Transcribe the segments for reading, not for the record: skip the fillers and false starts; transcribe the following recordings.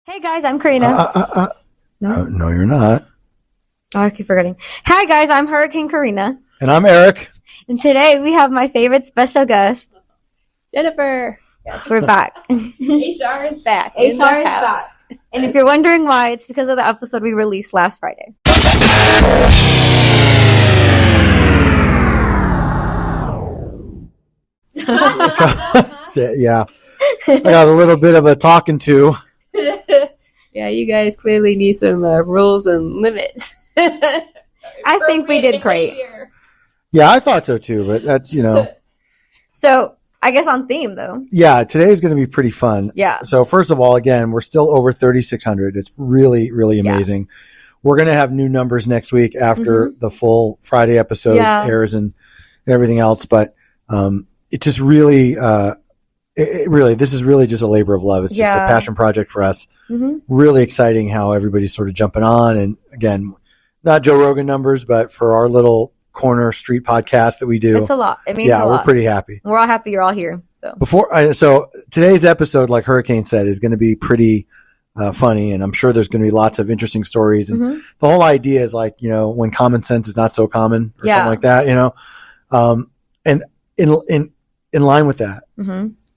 Hey guys, I'm Karina. No, you're not. Oh, I keep forgetting. Hi guys, I'm Hurricane Karina. And I'm Eric. And today we have my favorite special guest, Jennifer. Yes, we're back. HR is back. HR is back. And if you're wondering why, it's because of the episode we released last Friday. Yeah. I got a little bit of a talking to. Yeah, you guys clearly need some rules and limits. I think we did great. Yeah, I thought so too, but that's, So, I guess on theme though. Yeah, today's going to be pretty fun. Yeah. So first of all, again, we're still over 3,600. It's really, really amazing. Yeah. We're going to have new numbers next week after the full Friday episode airs and everything else. But it just really, this is really just a labor of love. It's just a passion project for us. Really exciting how everybody's sort of jumping on. And again, not Joe Rogan numbers, but for our little corner street podcast that we do. It's a lot. It means a lot. Yeah, we're pretty happy. We're all happy you're all here. So so today's episode, like Hurricane said, is going to be pretty funny, and I'm sure there's going to be lots of interesting stories. And the whole idea is like, when common sense is not so common or something like that, and in line with that.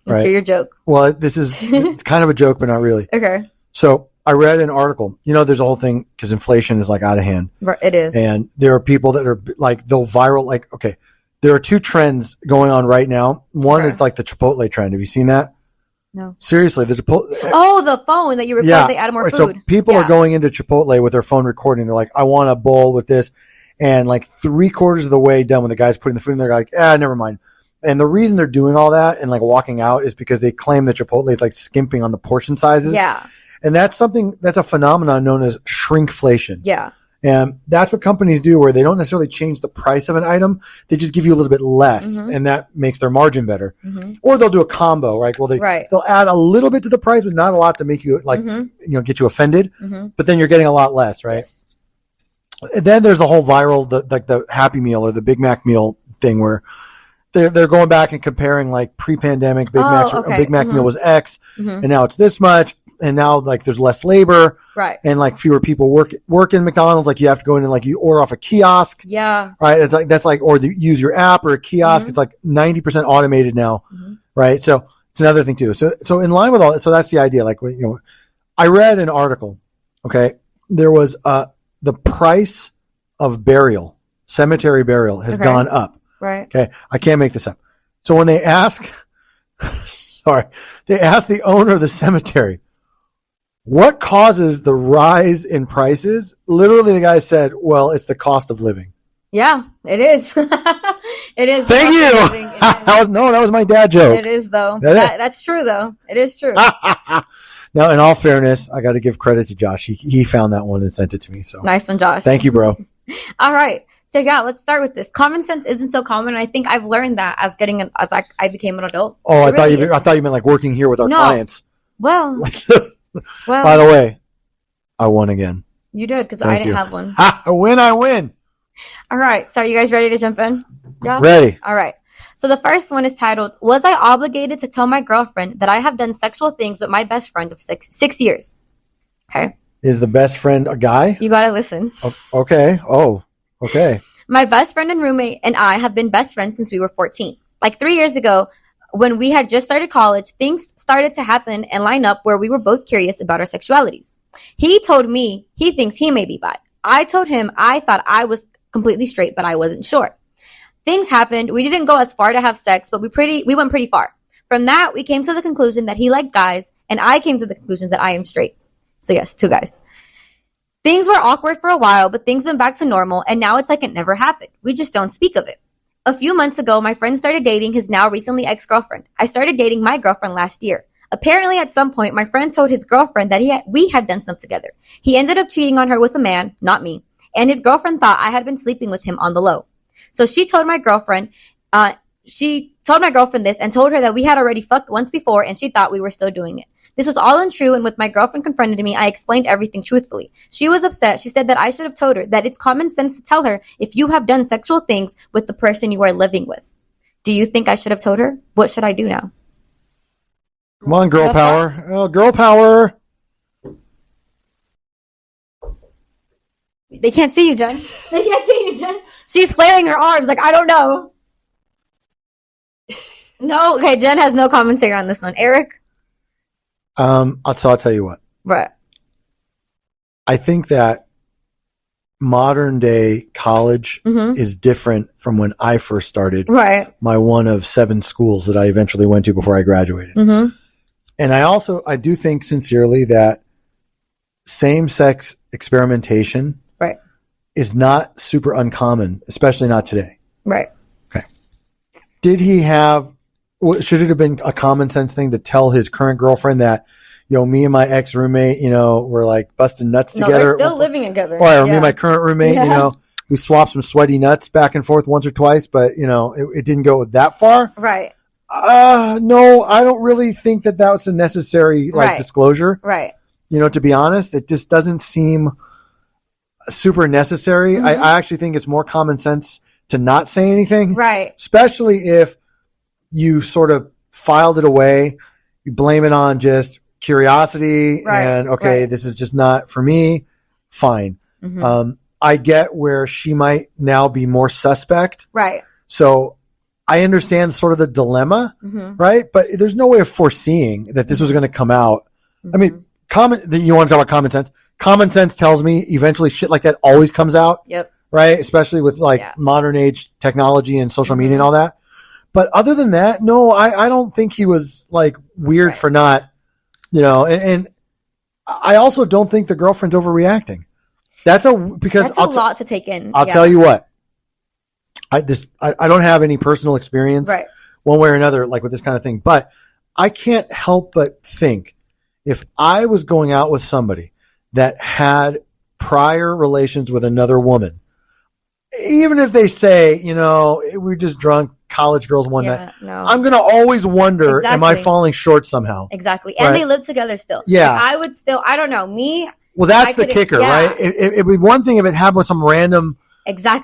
Let's hear your joke. Well, this is it's kind of a joke, but not really. Okay. So I read an article. There's a whole thing because inflation is like out of hand. It is. And there are people that are like, they'll viral, like, okay, there are two trends going on right now. One is like the Chipotle trend. Have you seen that? No. Seriously, the Chipotle. Oh, the phone that you record, they add more food. So people are going into Chipotle with their phone recording. They're like, I want a bowl with this. And like 3/4 of the way done when the guy's putting the food in, they're like, never mind. And the reason they're doing all that and like walking out is because they claim that Chipotle is like skimping on the portion sizes. Yeah. And that's a phenomenon known as shrinkflation. Yeah. And that's what companies do, where they don't necessarily change the price of an item. They just give you a little bit less, and that makes their margin better. Or they'll do a combo, right? Well, they'll add a little bit to the price, but not a lot to make you like, get you offended. But then you're getting a lot less, right? Yes. And then there's the whole viral, the Happy Meal or the Big Mac meal thing, where they're going back and comparing like pre-pandemic Big Mac meal was X, and now it's this much. And now, like, there's less labor, right? And like fewer people work in McDonald's. Like, you have to go in and like you order off a kiosk, right? That's like, or use your app or a kiosk. It's like 90% automated now, right? So it's another thing too. So in line with all that, so that's the idea. Like, I read an article. Okay, there was the price of cemetery burial has gone up, right? Okay, I can't make this up. So when they ask, they asked the owner of the cemetery, what causes the rise in prices? Literally, the guy said, well, it's the cost of living. Yeah, it is. It is. Thank you. That was my dad joke. It is, though. That's true, though. It is true. Now, in all fairness, I got to give credit to Josh. He found that one and sent it to me. So nice one, Josh. Thank you, bro. All right. So yeah, let's start with this. Common sense isn't so common. I think I've learned that as I became an adult. Oh, I thought you meant like working here with our clients. Well, by the way, I won again. You did, because I didn't have one. I win. All right. So are you guys ready to jump in? Yeah. Ready. All right. So the first one is titled, was I obligated to tell my girlfriend that I have done sexual things with my best friend of six years? Okay. Is the best friend a guy? You got to listen. Okay. Oh, okay. My best friend and roommate and I have been best friends since we were 14. Like 3 years ago, when we had just started college, things started to happen and line up where we were both curious about our sexualities. He told me he thinks he may be bi. I told him I thought I was completely straight, but I wasn't sure. Things happened. We didn't go as far to have sex, but we went pretty far. From that, we came to the conclusion that he liked guys, and I came to the conclusion that I am straight. So yes, 2 guys. Things were awkward for a while, but things went back to normal, and now it's like it never happened. We just don't speak of it. A few months ago, my friend started dating his now recently ex-girlfriend. I started dating my girlfriend last year. Apparently, at some point, my friend told his girlfriend that we had done stuff together. He ended up cheating on her with a man, not me, and his girlfriend thought I had been sleeping with him on the low. So she told my girlfriend this and told her that we had already fucked once before, and she thought we were still doing it. This was all untrue, and with my girlfriend confronted me, I explained everything truthfully. She was upset. She said that I should have told her that it's common sense to tell her if you have done sexual things with the person you are living with. Do you think I should have told her? What should I do now? Come on, girl power. Oh, girl power. They can't see you, Jen. They can't see you, Jen. She's flailing her arms like, I don't know. No, okay, Jen has no commentary on this one. Eric? I'll tell you what. Right. I think that modern day college is different from when I first started. Right. My one of 7 schools that I eventually went to before I graduated. And I do think sincerely that same-sex experimentation is not super uncommon, especially not today. Right. Okay. Should it have been a common sense thing to tell his current girlfriend that, me and my ex roommate, we're like busting nuts together. They're still living together. Or me and my current roommate, we swapped some sweaty nuts back and forth once or twice, but it didn't go that far. Right. No, I don't really think that was a necessary disclosure. Right. To be honest, it just doesn't seem super necessary. I actually think it's more common sense to not say anything. Right. Especially if you sort of filed it away, you blame it on just curiosity and this is just not for me. Fine. I get where she might now be more suspect. Right. So I understand sort of the dilemma, right? But there's no way of foreseeing that this was going to come out. I mean, you want to talk about common sense? Common sense tells me eventually shit like that always comes out. Yep. Right? Especially with modern age technology and social media and all that. But other than that, no, I don't think he was like weird for not, and I also don't think the girlfriend's overreacting. That's a lot to take in. I'll tell you what, I don't have any personal experience one way or another, like with this kind of thing, but I can't help but think if I was going out with somebody that had prior relations with another woman, even if they say, we're just drunk college girls one night, I'm going to always wonder, am I falling short somehow? Exactly. And they live together still. Yeah. Like, I would still, I don't know, me. Well, that's the kicker, right? It'd be one thing if it happened with some random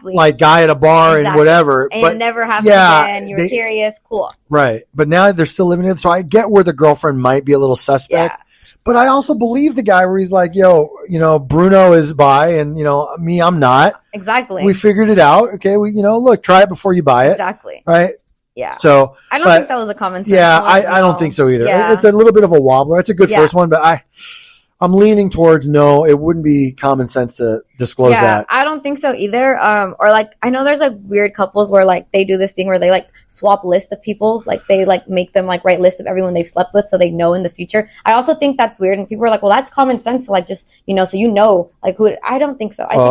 like guy at a bar and whatever. And it never happened again. You're serious. Cool. Right. But now they're still living together. So I get where the girlfriend might be a little suspect. Yeah. But I also believe the guy where he's like, Bruno is bi and, me, I'm not. Exactly. We figured it out. Okay. Look, try it before you buy it. Exactly. Right. Yeah. So I don't think that was a common sense. Yeah. I don't think so either. Yeah. It's a little bit of a wobbler. It's a good first one, but I'm leaning towards no, it wouldn't be common sense to disclose that. I don't think so either. Or like, I know there's like weird couples where like they do this thing where they like swap lists of people. Like they like make them like write lists of everyone they've slept with so they know in the future. I also think that's weird. And people are like, well, that's common sense to like just, so like who, I don't think so. I don't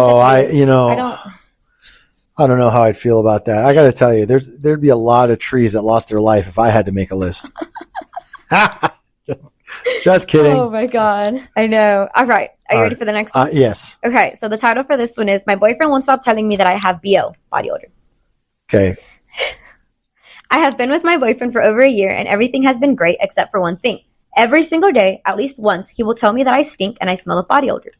know how I'd feel about that. I got to tell you, there'd be a lot of trees that lost their life if I had to make a list. Just kidding. Oh my God. I know. All right. Are you ready for the next one? Yes. Okay. So the title for this one is My Boyfriend Won't Stop Telling Me That I Have BO, body odor. Okay. I have been with my boyfriend for over a year and everything has been great except for one thing. Every single day, at least once, he will tell me that I stink and I smell of body odor.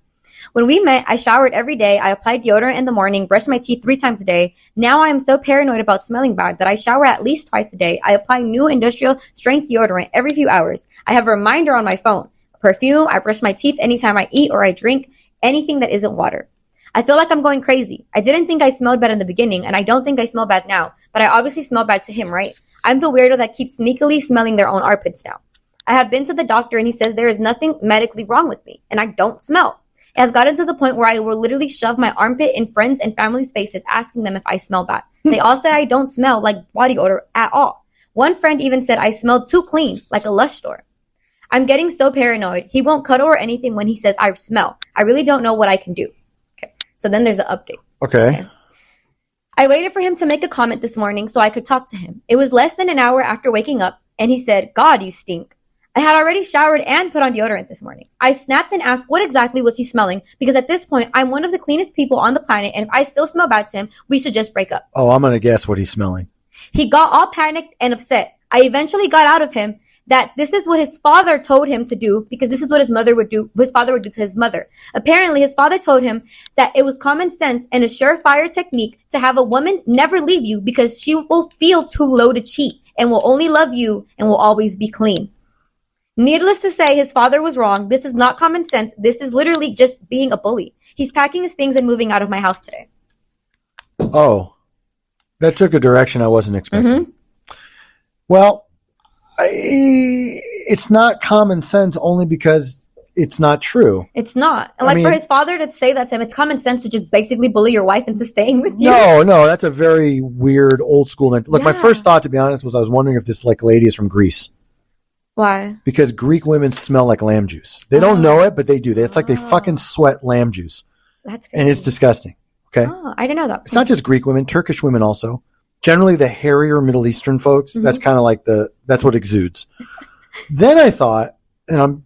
When we met, I showered every day. I applied deodorant in the morning, brushed my teeth 3 times a day. Now I am so paranoid about smelling bad that I shower at least twice a day. I apply new industrial strength deodorant every few hours. I have a reminder on my phone. Perfume. I brush my teeth anytime I eat or I drink anything that isn't water. I feel like I'm going crazy. I didn't think I smelled bad in the beginning, and I don't think I smell bad now, but I obviously smell bad to him, right? I'm the weirdo that keeps sneakily smelling their own armpits now. I have been to the doctor, and he says there is nothing medically wrong with me, and I don't smell. It has gotten to the point where I will literally shove my armpit in friends' and family's faces asking them if I smell bad. They all say I don't smell like body odor at all. One friend even said I smelled too clean, like a Lush store. I'm getting so paranoid. He won't cuddle or anything when he says I smell. I really don't know what I can do. Okay. So then there's an update. Okay. I waited for him to make a comment this morning so I could talk to him. It was less than an hour after waking up, and he said, God, you stink. I had already showered and put on deodorant this morning. I snapped and asked what exactly was he smelling, because at this point, I'm one of the cleanest people on the planet, and if I still smell bad to him, we should just break up. Oh, I'm going to guess what he's smelling. He got all panicked and upset. I eventually got out of him that this is what his father told him to do, because this is what his father would do to his mother. Apparently, his father told him that it was common sense and a surefire technique to have a woman never leave you because she will feel too low to cheat and will only love you and will always be clean. Needless to say, his father was wrong. This is not common sense. This is literally just being a bully. He's packing his things and moving out of my house today. Oh, that took a direction I wasn't expecting. Mm-hmm. Well, it's not common sense only because it's not true. It's not. And for his father to say that to him, it's common sense to just basically bully your wife into staying with you. No, that's a very weird old school. Look, my first thought, to be honest, was I was wondering if this lady is from Greece. Why? Because Greek women smell like lamb juice. They don't know it, but they do. It's like they fucking sweat lamb juice. That's crazy. And it's disgusting. Okay? Oh, I didn't know that. It's not just Greek women, Turkish women also. Generally, the hairier Middle Eastern folks, that's kind of like that's what exudes. Then I thought, and I'm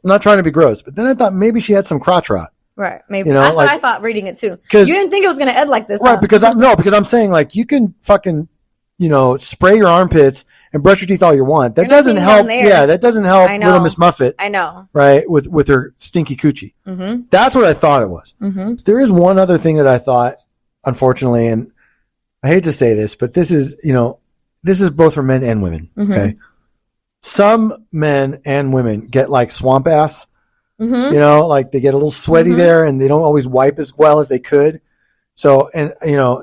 not trying to be gross, but then I thought maybe she had some crotch rot. Right. Maybe. That's what I thought reading it too. You didn't think it was going to end like this. Right. Huh? Because I'm saying you can fucking, spray your armpits and brush your teeth all you want. That doesn't help. Yeah. That doesn't help Little Miss Muffet. I know. Right. With her stinky coochie. Mm-hmm. That's what I thought it was. Mm-hmm. There is one other thing that I thought, unfortunately, and I hate to say this, but this is both for men and women. Mm-hmm. Okay. Some men and women get like swamp ass, mm-hmm. They get a little sweaty there and they don't always wipe as well as they could. So, and,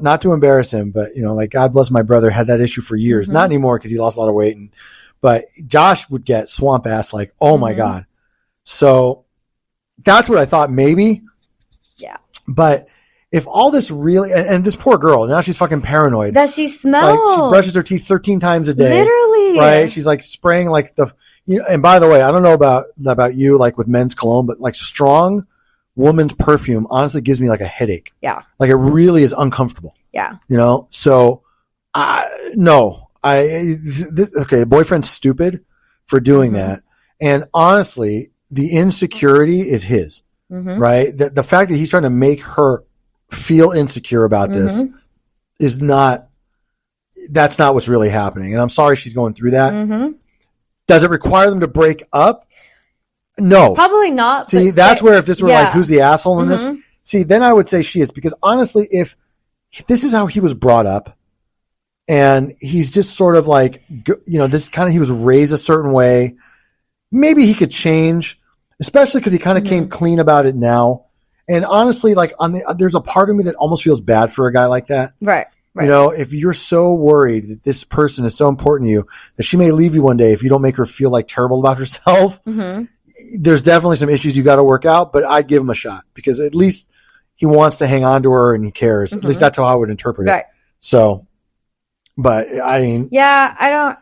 not to embarrass him, but, God bless my brother, had that issue for years. Mm-hmm. Not anymore because he lost a lot of weight. But Josh would get swamp ass oh my God. So that's what I thought maybe. Yeah. But if all this really, and this poor girl, now she's fucking paranoid. That she smells. She brushes her teeth 13 times a day. Literally. Right? She's spraying and by the way, I don't know about you, with men's cologne, but strong woman's perfume honestly gives me a headache. Yeah. It really is uncomfortable. Yeah. So boyfriend's stupid for doing that. And honestly, the insecurity is his, right? The fact that he's trying to make her feel insecure about this is that's not what's really happening. And I'm sorry she's going through that. Mm-hmm. Does it require them to break up? No. Probably not. See, that's where if this were who's the asshole in this? See, then I would say she is. Because honestly, if this is how he was brought up and he's just sort of this kind of, he was raised a certain way, maybe he could change, especially because he kind of came clean about it now. And honestly, there's a part of me that almost feels bad for a guy like that. Right. Right. If you're so worried that this person is so important to you that she may leave you one day if you don't make her feel terrible about herself, there's definitely some issues you got to work out, but I'd give him a shot because at least he wants to hang on to her and he cares. At least that's how I would interpret it. Right. So, but I mean. Yeah,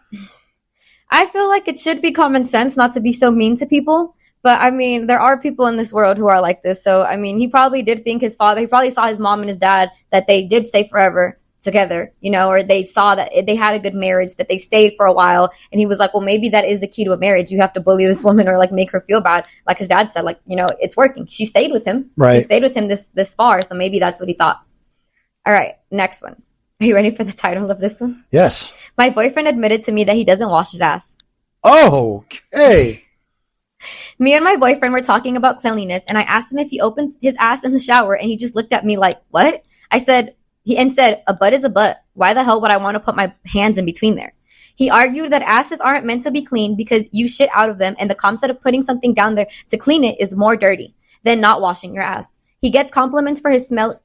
I feel like it should be common sense not to be so mean to people. But I mean, there are people in this world who are like this. So, I mean, he probably did think his father, he probably saw his mom and his dad that they did stay forever together, or they saw that they had a good marriage, that they stayed for a while. And he was like, well, maybe that is the key to a marriage. You have to bully this woman or make her feel bad. Like his dad said, it's working. She stayed with him. Right. She stayed with him this far. So maybe that's what he thought. All right. Next one. Are you ready for the title of this one? Yes. My boyfriend admitted to me that he doesn't wash his ass. Oh, okay. Me and my boyfriend were talking about cleanliness and I asked him if he opens his ass in the shower and he just looked at me like, what? I said, a butt is a butt. Why the hell would I want to put my hands in between there? He argued that asses aren't meant to be clean because you shit out of them and the concept of putting something down there to clean it is more dirty than not washing your ass. He gets compliments for his smell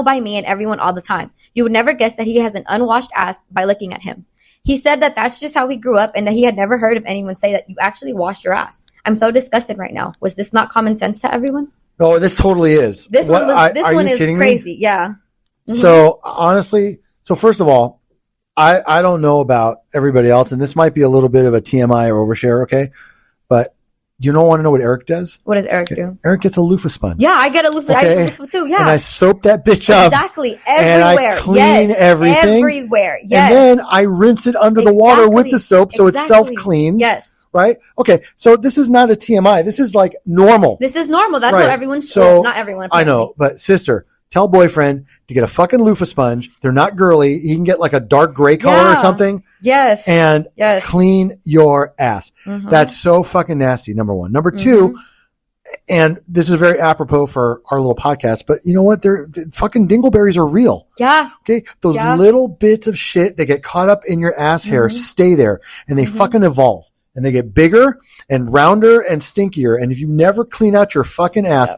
by me and everyone all the time. You would never guess that he has an unwashed ass by looking at him. He said that that's just how he grew up and that he had never heard of anyone say that you actually wash your ass. I'm so disgusted right now. Was this not common sense to everyone? Oh, this totally is. This one is crazy. Me? Yeah. So honestly, first of all, I don't know about everybody else, and this might be a little bit of a TMI or overshare, okay? But do you want to know what Eric does? What does Eric do? Eric gets a loofah sponge. Yeah, I get a loofah. Okay? I use a loofah too, yeah. And I soap that bitch up. Exactly. Everywhere. And I clean everything. Everywhere. Yes. And then I rinse it under the water with the soap so it self-cleans. Yes. Right? Okay. So this is not a TMI. This is normal. This is normal. That's right. what everyone's so not everyone. I Apparently. know, but sister, tell boyfriend to get a fucking loofah sponge. They're not girly. You can get a dark gray color or something. Yes. And clean your ass. Mm-hmm. That's so fucking nasty, number one. Number two, and this is very apropos for our little podcast, but you know what? The fucking dingleberries are real. Yeah. Okay. Those little bits of shit that get caught up in your ass hair stay there and they fucking evolve. and they get bigger and rounder and stinkier. And if you never clean out your fucking ass,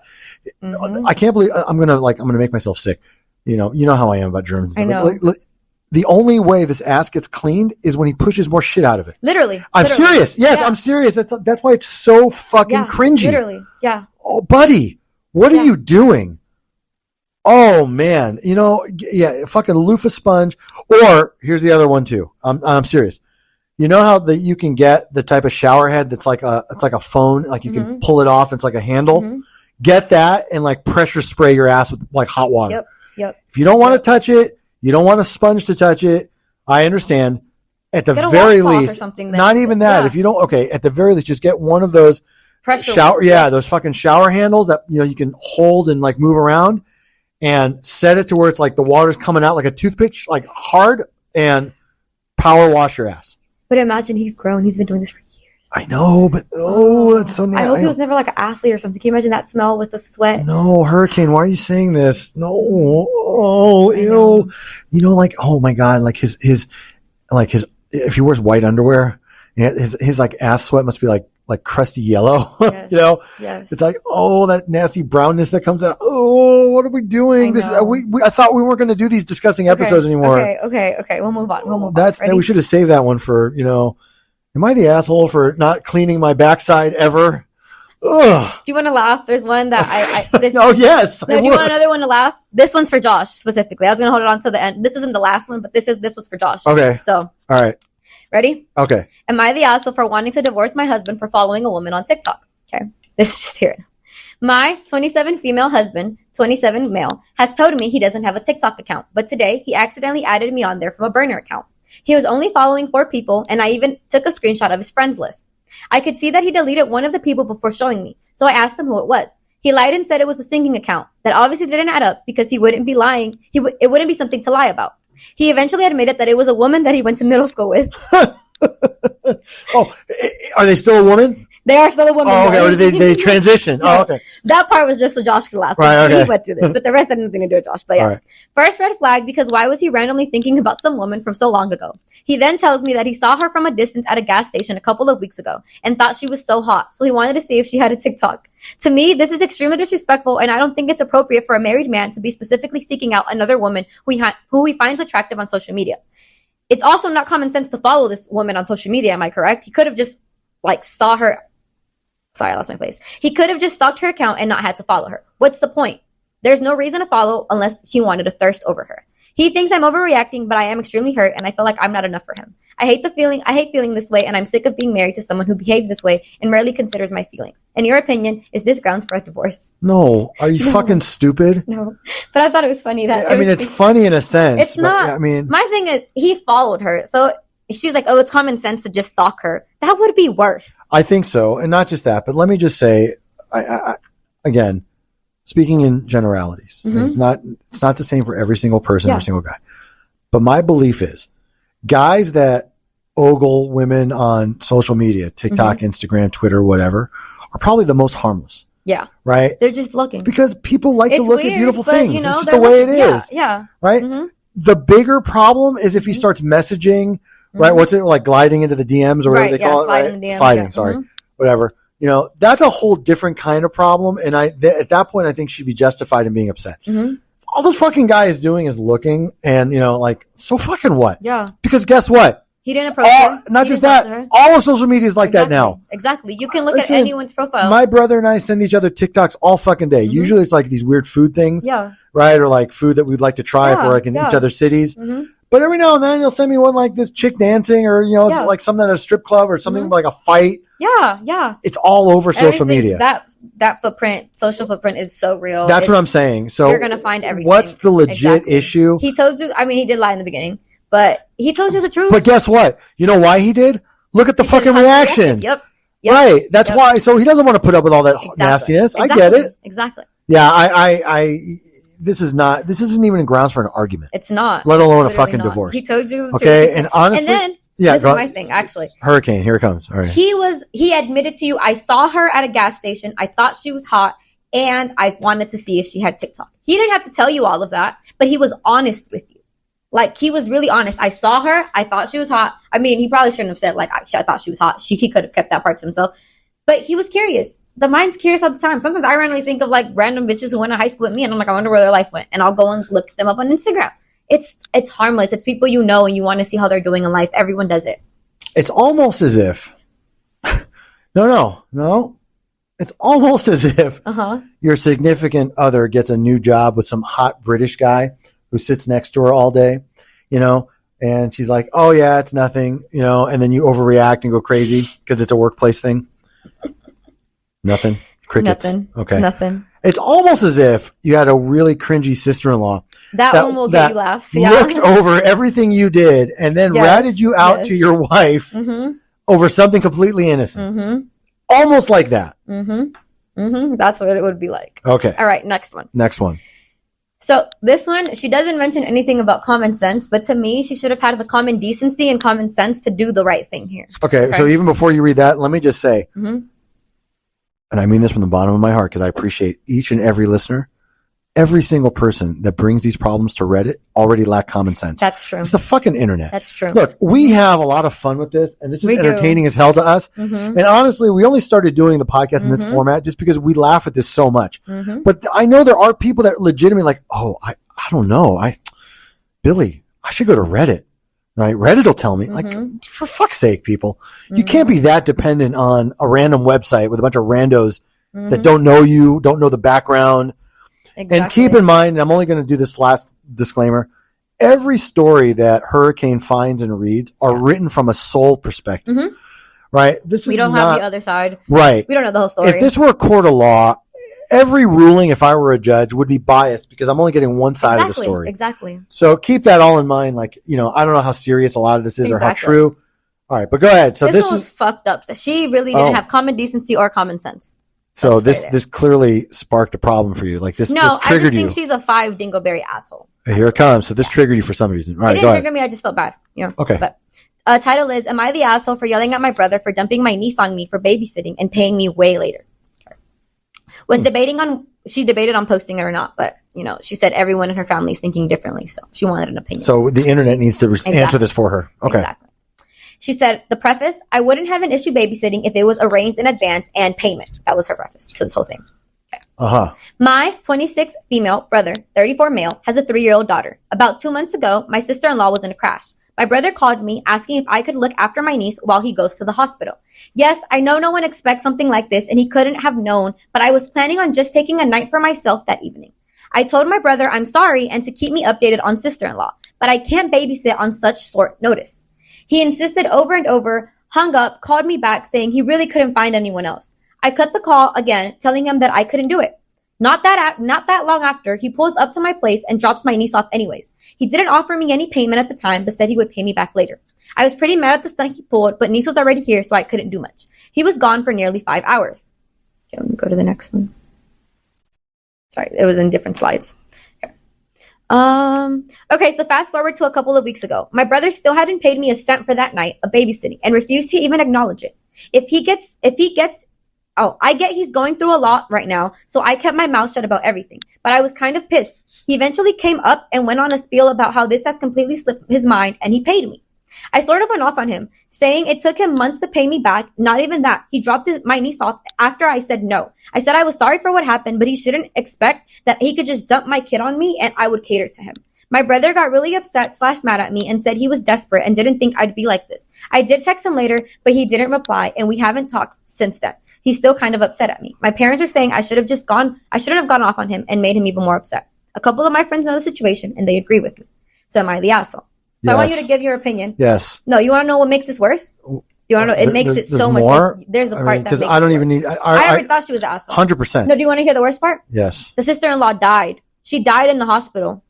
I can't believe I'm going to make myself sick. You know how I am about germs. I know. The only way this ass gets cleaned is when he pushes more shit out of it. Literally. I'm serious. Yes, I'm serious. That's why it's so fucking cringy. Literally. Yeah. Oh, buddy, what are you doing? Oh man, fucking loofah sponge. Or here's the other one too. I'm serious. You know how you can get the type of shower head that's like a phone, like you can pull it off. It's like a handle. Get that and like pressure spray your ass with like hot water. Yep. If you don't want to touch it, you don't want a sponge to touch it. I understand. At the very least, not even that. If you don't, at the very least, just get one of those pressure shower. Yeah, those fucking shower handles that you can hold and like move around, and set it to where it's like the water's coming out like a toothpick, like hard, and power wash your ass. But imagine he's grown. He's been doing this for years. I know, but that's so nasty. I hope he was never like an athlete or something. Can you imagine that smell with the sweat? No, Hurricane, why are you saying this? No, ew. Like, oh my God, like his, if he wears white underwear, his like ass sweat must be like crusty yellow. Yes. Yes. It's like, that nasty brownness that comes out. Oh, what are we doing? I thought we weren't going to do these disgusting episodes anymore. Okay. We'll move on. We should have saved that one for, am I the asshole for not cleaning my backside ever? Ugh. Do you want to laugh? There's one that oh, yes. Do you want another one to laugh? This one's for Josh specifically. I was going to hold it on to the end. This isn't the last one, but this was for Josh. Okay. So. All right. Ready? Okay. Am I the asshole for wanting to divorce my husband for following a woman on TikTok? Okay. This is just here. My 27 female husband, 27 male, has told me he doesn't have a TikTok account, but today he accidentally added me on there from a burner account. He was only following 4 people, and I even took a screenshot of his friends list. I could see that he deleted one of the people before showing me, so I asked him who it was. He lied and said it was a singing account. That obviously didn't add up because he wouldn't be lying. It wouldn't be something to lie about. He eventually admitted that it was a woman that he went to middle school with. Oh, are they still a woman? They are still a woman. Oh, okay. Or did they transition? Yeah. Oh, okay. That part was just so Josh could laugh. Right, okay. He went through this, but the rest had nothing to do with Josh. But yeah. Right. First red flag, because why was he randomly thinking about some woman from so long ago? He then tells me that he saw her from a distance at a gas station a couple of weeks ago and thought she was so hot, so he wanted to see if she had a TikTok. To me, this is extremely disrespectful, and I don't think it's appropriate for a married man to be specifically seeking out another woman who he finds attractive on social media. It's also not common sense to follow this woman on social media, am I correct? He could have just, saw her. Sorry, I lost my place. He could have just stalked her account and not had to follow her. What's the point? There's no reason to follow unless she wanted to thirst over her. He thinks I'm overreacting, but I am extremely hurt, and I feel like I'm not enough for him. I hate feeling this way, and I'm sick of being married to someone who behaves this way and rarely considers my feelings. In your opinion, is this grounds for a divorce? No. Are you fucking stupid? No. But I thought it was funny that... it's funny in a sense. It's not. My thing is, he followed her, so... She's like, it's common sense to just stalk her. That would be worse. I think so. And not just that, but let me just say, I again, speaking in generalities, it's not the same for every single person, every single guy. But my belief is guys that ogle women on social media, TikTok, Instagram, Twitter, whatever, are probably the most harmless. Yeah. Right? They're just looking. Because people like to look at beautiful things. It's just the way it is. Yeah. Right? Mm-hmm. The bigger problem is if he starts messaging, right? What's it like, gliding into the DMs or whatever they call it? Right? Sliding, sorry. Whatever. That's a whole different kind of problem. And at that point, I think she'd be justified in being upset. All this fucking guy is doing is looking and, so fucking what? Yeah. Because guess what? He didn't approach her. Not just that. All of social media is like that now. Exactly. You can look at anyone's profile. My brother and I send each other TikToks all fucking day. Usually it's like these weird food things. Yeah. Right? Or like food that we'd like to try if we're like in each other's cities. But every now and then you'll send me one like this chick dancing or, like something at a strip club or something like a fight. Yeah, yeah. It's all over social media. That footprint, social footprint is so real. That's what I'm saying. So you're going to find everything. What's the legit issue? He told you, he did lie in the beginning, but he told you the truth. But guess what? You know why he did? Look at the fucking reaction. Yep. Right. That's why. So he doesn't want to put up with all that nastiness. I get it. Exactly. Yeah, this isn't even grounds for an argument. It's not. Let alone a fucking divorce. He told you the truth. Okay, and honestly. And then, this is my thing, actually. Hurricane, here it comes. All right. He admitted to you, I saw her at a gas station. I thought she was hot, and I wanted to see if she had TikTok. He didn't have to tell you all of that, but he was honest with you. Like, he was really honest. I saw her. I thought she was hot. I mean, he probably shouldn't have said, like, I thought she was hot. He could have kept that part to himself. But he was curious. The mind's curious all the time. Sometimes I randomly think of, like, random bitches who went to high school with me, and I'm like, I wonder where their life went. And I'll go and look them up on Instagram. It's harmless. It's people you know, and you want to see how they're doing in life. Everyone does it. It's almost as if... No. It's almost as if your significant other gets a new job with some hot British guy who sits next to her all day, and she's like, oh yeah, it's nothing, and then you overreact and go crazy because it's a workplace thing. Nothing. Crickets. Nothing. Okay. Nothing. It's almost as if you had a really cringy sister-in-law that one will get you laughs. Yeah. Looked over everything you did and then ratted you out to your wife over something completely innocent. Almost like that. That's what it would be like. Okay. All right. Next one. So this one, she doesn't mention anything about common sense, but to me, she should have had the common decency and common sense to do the right thing here. Okay. So even before you read that, let me just say, and I mean this from the bottom of my heart because I appreciate each and every listener, every single person that brings these problems to Reddit already lack common sense. That's true. It's the fucking internet. That's true. Look, we have a lot of fun with this, and this is entertaining as hell to us. And honestly, we only started doing the podcast in this format just because we laugh at this so much. But I know there are people that legitimately like, oh, I don't know. Billy, I should go to Reddit. Right? Reddit will tell me. Like, for fuck's sake, people. You can't be that dependent on a random website with a bunch of randos that don't know you, don't know the background. Exactly. And keep in mind, and I'm only going to do this last disclaimer, every story that Hurricane finds and reads are written from a soul perspective. Right? We don't have the other side. Right. We don't know the whole story. If this were a court of law, every ruling, if I were a judge, would be biased because I'm only getting one side of the story. Exactly. So keep that all in mind. Like, I don't know how serious a lot of this is or how true. All right, but go ahead. So this is fucked up. She really didn't have common decency or common sense. So this clearly sparked a problem for you. Like this triggered you. I just think she's a 5 dingleberry asshole. Here it comes. So this triggered you for some reason. All right, it didn't trigger me. I just felt bad. Okay. But title is, am I the asshole for yelling at my brother for dumping my niece on me for babysitting and paying me way later? She debated on posting it or not, but she said everyone in her family is thinking differently, so she wanted an opinion. So the internet needs to answer this for her. Okay. Exactly. She said, the preface, I wouldn't have an issue babysitting if it was arranged in advance and payment. That was her preface to this whole thing. Okay. My 26 female brother, 34 male, has a 3-year-old daughter. About 2 months ago, my sister-in-law was in a crash. My brother called me asking if I could look after my niece while he goes to the hospital. Yes, I know no one expects something like this and he couldn't have known, but I was planning on just taking a night for myself that evening. I told my brother I'm sorry and to keep me updated on sister-in-law, but I can't babysit on such short notice. He insisted over and over, hung up, called me back saying he really couldn't find anyone else. I cut the call again, telling him that I couldn't do it. Not that long after, he pulls up to my place and drops my niece off anyways. He didn't offer me any payment at the time, but said he would pay me back later. I was pretty mad at the stunt he pulled, but niece was already here, so I couldn't do much. He was gone for nearly 5 hours. Okay, let me go to the next one. Sorry, it was in different slides. Okay, so fast forward to a couple of weeks ago. My brother still hadn't paid me a cent for that night of babysitting and refused to even acknowledge it. I get he's going through a lot right now, so I kept my mouth shut about everything. But I was kind of pissed. He eventually came up and went on a spiel about how this has completely slipped his mind, and he paid me. I sort of went off on him, saying it took him months to pay me back. Not even that. He dropped my niece off after I said no. I said I was sorry for what happened, but he shouldn't expect that he could just dump my kid on me and I would cater to him. My brother got really upset / mad at me and said he was desperate and didn't think I'd be like this. I did text him later, but he didn't reply, and we haven't talked since then. He's still kind of upset at me. My parents are saying I shouldn't have gone off on him and made him even more upset. A couple of my friends know the situation and they agree with me. So am I the asshole? So yes. I want you to give your opinion. Yes. No, you want to know what makes this worse? You want to know? It makes it so much worse. There's a part that makes it worse. I don't even need... I already thought she was the asshole. 100%. No, do you want to hear the worst part? Yes. The sister-in-law died. She died in the hospital.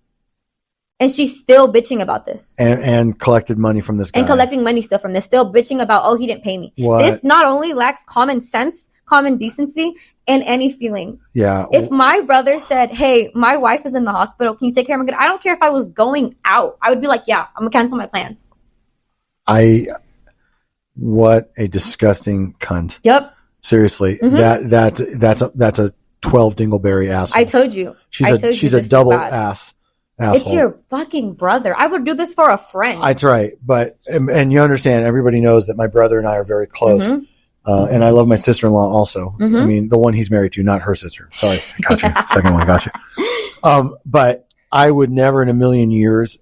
And she's still bitching about this. And collected money from this guy. And collecting money still from this. Still bitching about, he didn't pay me. What? This not only lacks common sense, common decency, and any feeling. Yeah. If my brother said, hey, my wife is in the hospital, can you take care of her? I don't care if I was going out. I would be like, yeah, I'm going to cancel my plans. What a disgusting cunt. Yep. Seriously. Mm-hmm. That's a 12 dingleberry asshole. I told you. She's a double ass. asshole. It's your fucking brother. I would do this for a friend. That's right. But, and you understand, everybody knows that my brother and I are very close. Mm-hmm. And I love my sister-in-law also. Mm-hmm. I mean, the one he's married to, not her sister. Sorry. Gotcha. Second one. Gotcha. But I would never in a million years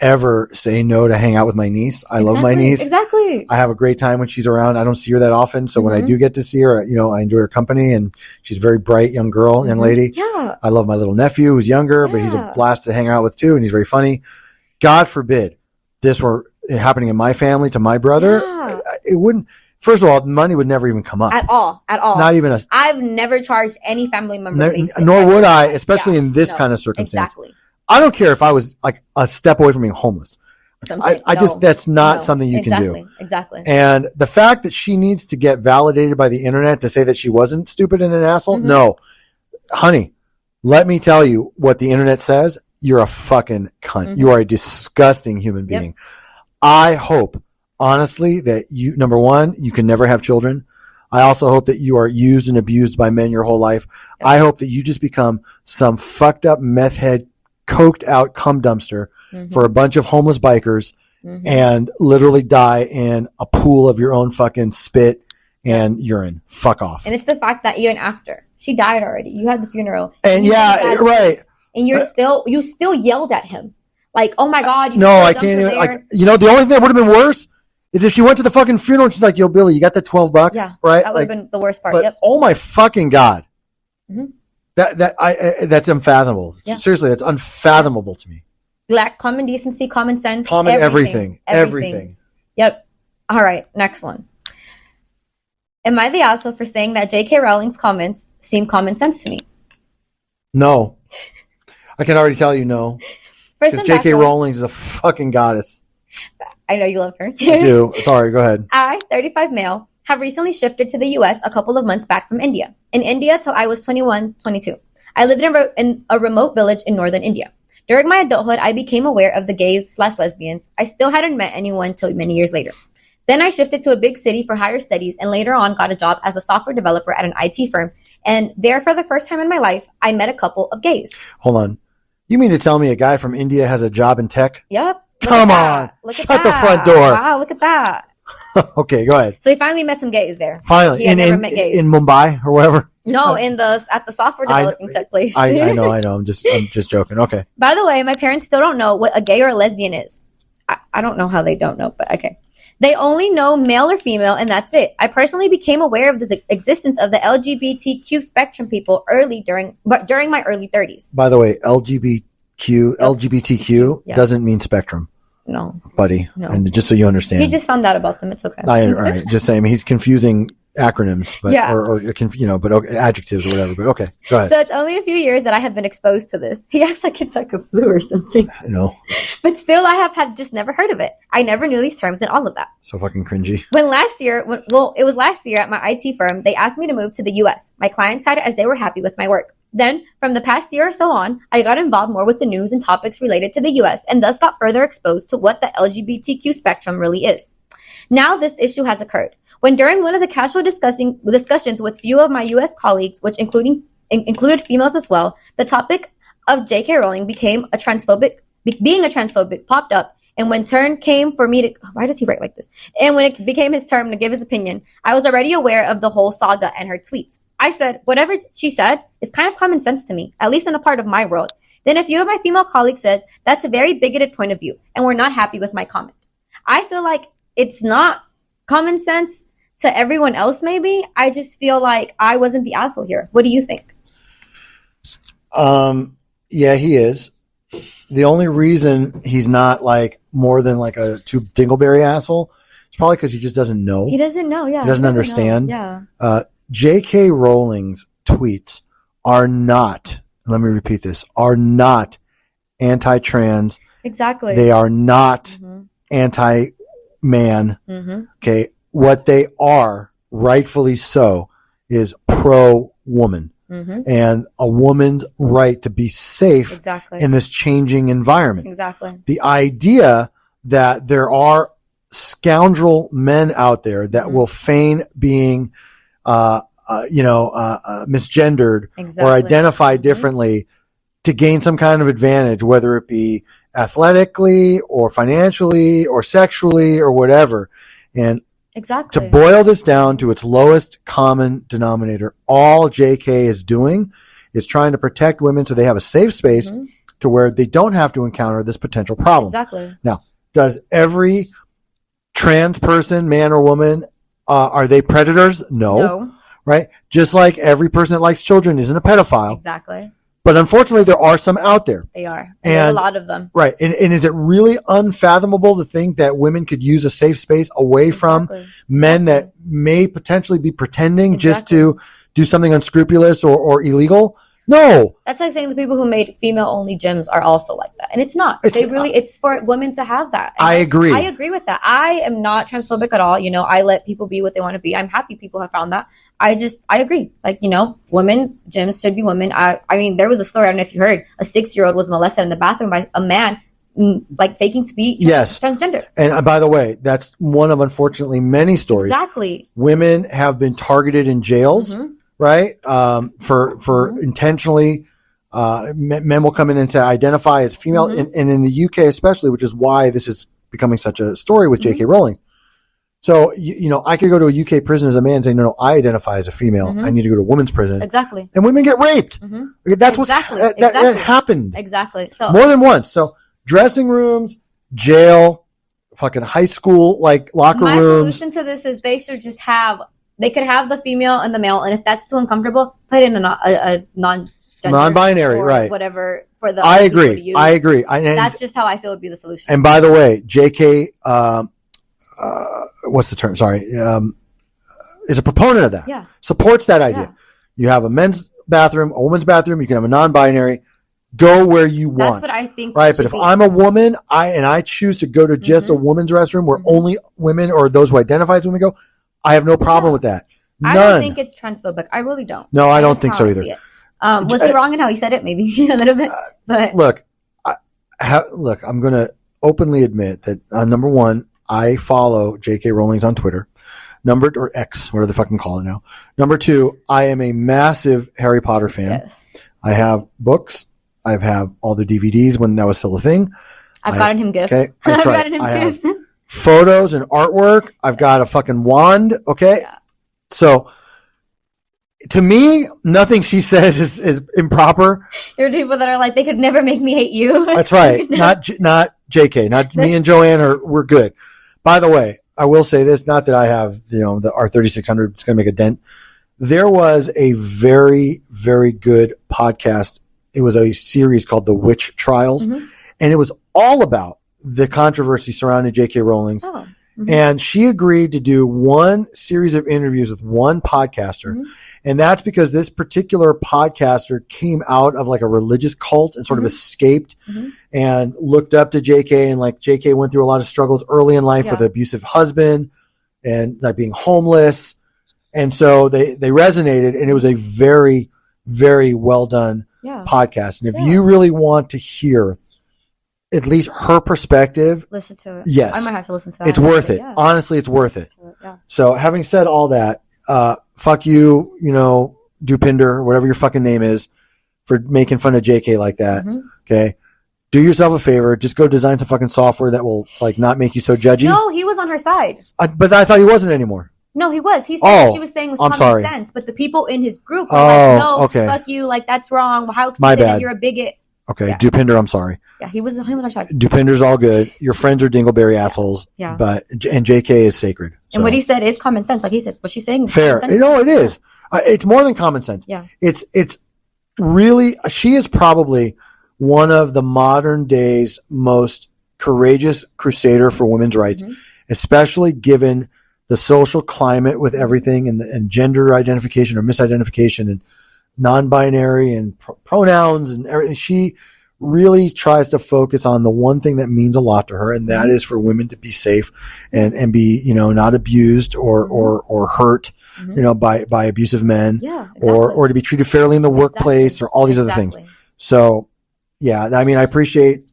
ever say no to hang out with my niece. I love my niece. Exactly. I have a great time when she's around. I don't see her that often. So when I do get to see her, you know, I enjoy her company, and she's a very bright young girl, young lady. Yeah. I love my little nephew who's younger, but he's a blast to hang out with too. And he's very funny. God forbid this were happening in my family to my brother. Yeah. It wouldn't. First of all, money would never even come up. At all. Not even I've never charged any family member. Nor would I, especially in this kind of circumstance. Exactly. I don't care if I was like a step away from being homeless. That's not something you can do. Exactly. And the fact that she needs to get validated by the internet to say that she wasn't stupid and an asshole. No, honey, let me tell you what the internet says. You're a fucking cunt. You are a disgusting human being. Yep. I hope, honestly, that you, number one, you can never have children. I also hope that you are used and abused by men your whole life. Yep. I hope that you just become some fucked up meth head, coked out cum dumpster for a bunch of homeless bikers and literally die in a pool of your own fucking spit and urine. Fuck off. And it's the fact that even after she died already, you had the funeral. And right. And you still yelled at him. Like, oh my God. No, I can't even, like, you know, the only thing that would have been worse is if she went to the fucking funeral and she's like, yo, Billy, you got the $12? Yeah. Right? That would have been the worst part. But, oh my fucking God. That's unfathomable. Yeah. Seriously, that's unfathomable to me. Lack common decency, common sense, everything. Yep. All right, next one. Am I the asshole for saying that J.K. Rowling's comments seem common sense to me? No. I can already tell you no. Because J.K. Rowling is a fucking goddess. I know you love her. I do. Sorry, go ahead. I, 35 male, have recently shifted to the U.S. a couple of months back from India. In India till I was 21, 22. I lived in a remote village in northern India. During my adulthood, I became aware of the gays/lesbians. I still hadn't met anyone till many years later. Then I shifted to a big city for higher studies and later on got a job as a software developer at an IT firm. And there, for the first time in my life, I met a couple of gays. Hold on. You mean to tell me a guy from India has a job in tech? Yep. Come on. Shut the front door. Wow, look at that. Okay, go ahead. So he finally met some gays there. Finally. In Mumbai or wherever? No, at the software developing place. I know. I'm just joking. Okay. By the way, my parents still don't know what a gay or a lesbian is. I don't know how they don't know, but okay. They only know male or female, and that's it. I personally became aware of the existence of the LGBTQ spectrum people during my early 30s. By the way, LGBTQ doesn't mean spectrum. No. Buddy. No. And just so you understand. He just found out about them. It's okay. All right. Just saying. He's confusing acronyms, but adjectives or whatever. But okay, go ahead. So it's only a few years that I have been exposed to this. He acts like it's like a flu or something. I know. But still, I have just never heard of it. I never knew these terms and all of that. So fucking cringy. It was last year at my IT firm, they asked me to move to the U.S. My clients had it as they were happy with my work. Then, from the past year or so on, I got involved more with the news and topics related to the U.S. and thus got further exposed to what the LGBTQ spectrum really is. Now this issue has occurred. When during one of the casual discussions with few of my U.S. colleagues, which included females as well, the topic of J.K. Rowling being a transphobic popped up. And when turn came for me to, why does he write like this? And when it became his turn to give his opinion, I was already aware of the whole saga and her tweets. I said, whatever she said is kind of common sense to me, at least in a part of my world. Then a few of my female colleagues says, that's a very bigoted point of view, and we're not happy with my comment. I feel like it's not common sense to everyone else, maybe. I just feel like I wasn't the asshole here. What do you think? Yeah, he is. The only reason he's not like more than like a too dingleberry asshole is probably because he just doesn't know. He doesn't know, yeah. He doesn't understand. Yeah. J.K. Rowling's tweets are not, let me repeat this, are not anti-trans. Exactly. They are not anti-man. Okay. What they are, rightfully so, is pro-woman. And a woman's right to be safe in this changing environment. Exactly. The idea that there are scoundrel men out there that will feign being, misgendered or identify differently to gain some kind of advantage, whether it be athletically or financially or sexually or whatever. And exactly, to boil this down to its lowest common denominator, all JK is doing is trying to protect women so they have a safe space to where they don't have to encounter this potential problem. Exactly. Now, does every trans person, man or woman, are they predators? No. Right? Just like every person that likes children isn't a pedophile. Exactly. But unfortunately, there are some out there. They are. And there's a lot of them. Right. And is it really unfathomable to think that women could use a safe space away from men that may potentially be pretending just to do something unscrupulous or illegal? No. That's like saying the people who made female-only gyms are also like that. And it's not. It's for women to have that. And I agree. I agree with that. I am not transphobic at all. You know, I let people be what they want to be. I'm happy people have found that. I agree. Like, you know, women, gyms should be women. I mean, there was a story, I don't know if you heard, a 6-year-old was molested in the bathroom by a man, like faking to be transgender. And by the way, that's one of, unfortunately, many stories. Exactly. Women have been targeted in jails. Right? For intentionally, men will come in and say, identify as female. And in the UK especially, which is why this is becoming such a story with J.K. Rowling. So, you know, I could go to a UK prison as a man and say, no, I identify as a female. I need to go to a women's prison. Exactly. And women get raped. That's that happened. Exactly. So more than once. So dressing rooms, jail, fucking high school, like locker rooms. My solution to this is they should just they could have the female and the male, and if that's too uncomfortable, put in a non-binary, right? Whatever for the. I agree. That's just how I feel would be the solution. And by the way, JK, what's the term? Sorry, is a proponent of that. Yeah, supports that idea. Yeah. You have a men's bathroom, a woman's bathroom. You can have a non-binary. Go where you want. That's what I think. Right, but if I'm a woman, I choose to go to just a woman's restroom where only women or those who identify as women go. I have no problem with that. None. I don't think it's transphobic. I really don't. No, I don't think so either. Was he wrong in how he said it? Maybe a little bit. But look, I'm going to openly admit that number one, I follow J.K. Rowling's on Twitter. Or X, whatever the fuck you call it now. Number two, I am a massive Harry Potter fan. Yes. I have books. I have all the DVDs when that was still a thing. I've gotten him gifts. Okay, that's right. I've gotten him gifts. Photos and artwork. I've got a fucking wand. Okay. Yeah. So to me, nothing she says is improper. There are people that are like, they could never make me hate you. That's right. Not JK, not me and Joanne we're good. By the way, I will say this, not that I have, the R3600, it's going to make a dent. There was a very, very good podcast. It was a series called The Witch Trials, and it was all about the controversy surrounding J.K. Rowling's. And she agreed to do one series of interviews with one podcaster. And that's because this particular podcaster came out of like a religious cult and sort of escaped and looked up to J.K. And like J.K. went through a lot of struggles early in life with an abusive husband and like being homeless. And so they resonated, and it was a very, very well done podcast. And if you really want to hear at least her perspective. Listen to it. Yes. I might have to listen to that. It's worth it. Yeah. Honestly, it's worth it. Yeah. So having said all that, fuck you, Dupinder, whatever your fucking name is, for making fun of JK like that. Okay. Do yourself a favor. Just go design some fucking software that will like not make you so judgy. No, he was on her side. But I thought he wasn't anymore. No, he was. He said what she was saying was common sense. But the people in his group were like, no, fuck you. Like, that's wrong. How can you say that you're a bigot? Okay, yeah. Dupinder, I'm sorry. Yeah, he was on our side. Dupinder's all good. Your friends are dingleberry assholes. Yeah. And JK is sacred. So. And what he said is common sense. Like he said, what she's saying is fair. It is. It's more than common sense. Yeah. It's really, she is probably one of the modern day's most courageous crusader for women's rights, especially given the social climate with everything and gender identification or misidentification and non-binary and pronouns and everything. She really tries to focus on the one thing that means a lot to her, and that is for women to be safe and be, not abused or hurt, by abusive men, or to be treated fairly in the workplace or all these other things. So, yeah, I mean, I appreciate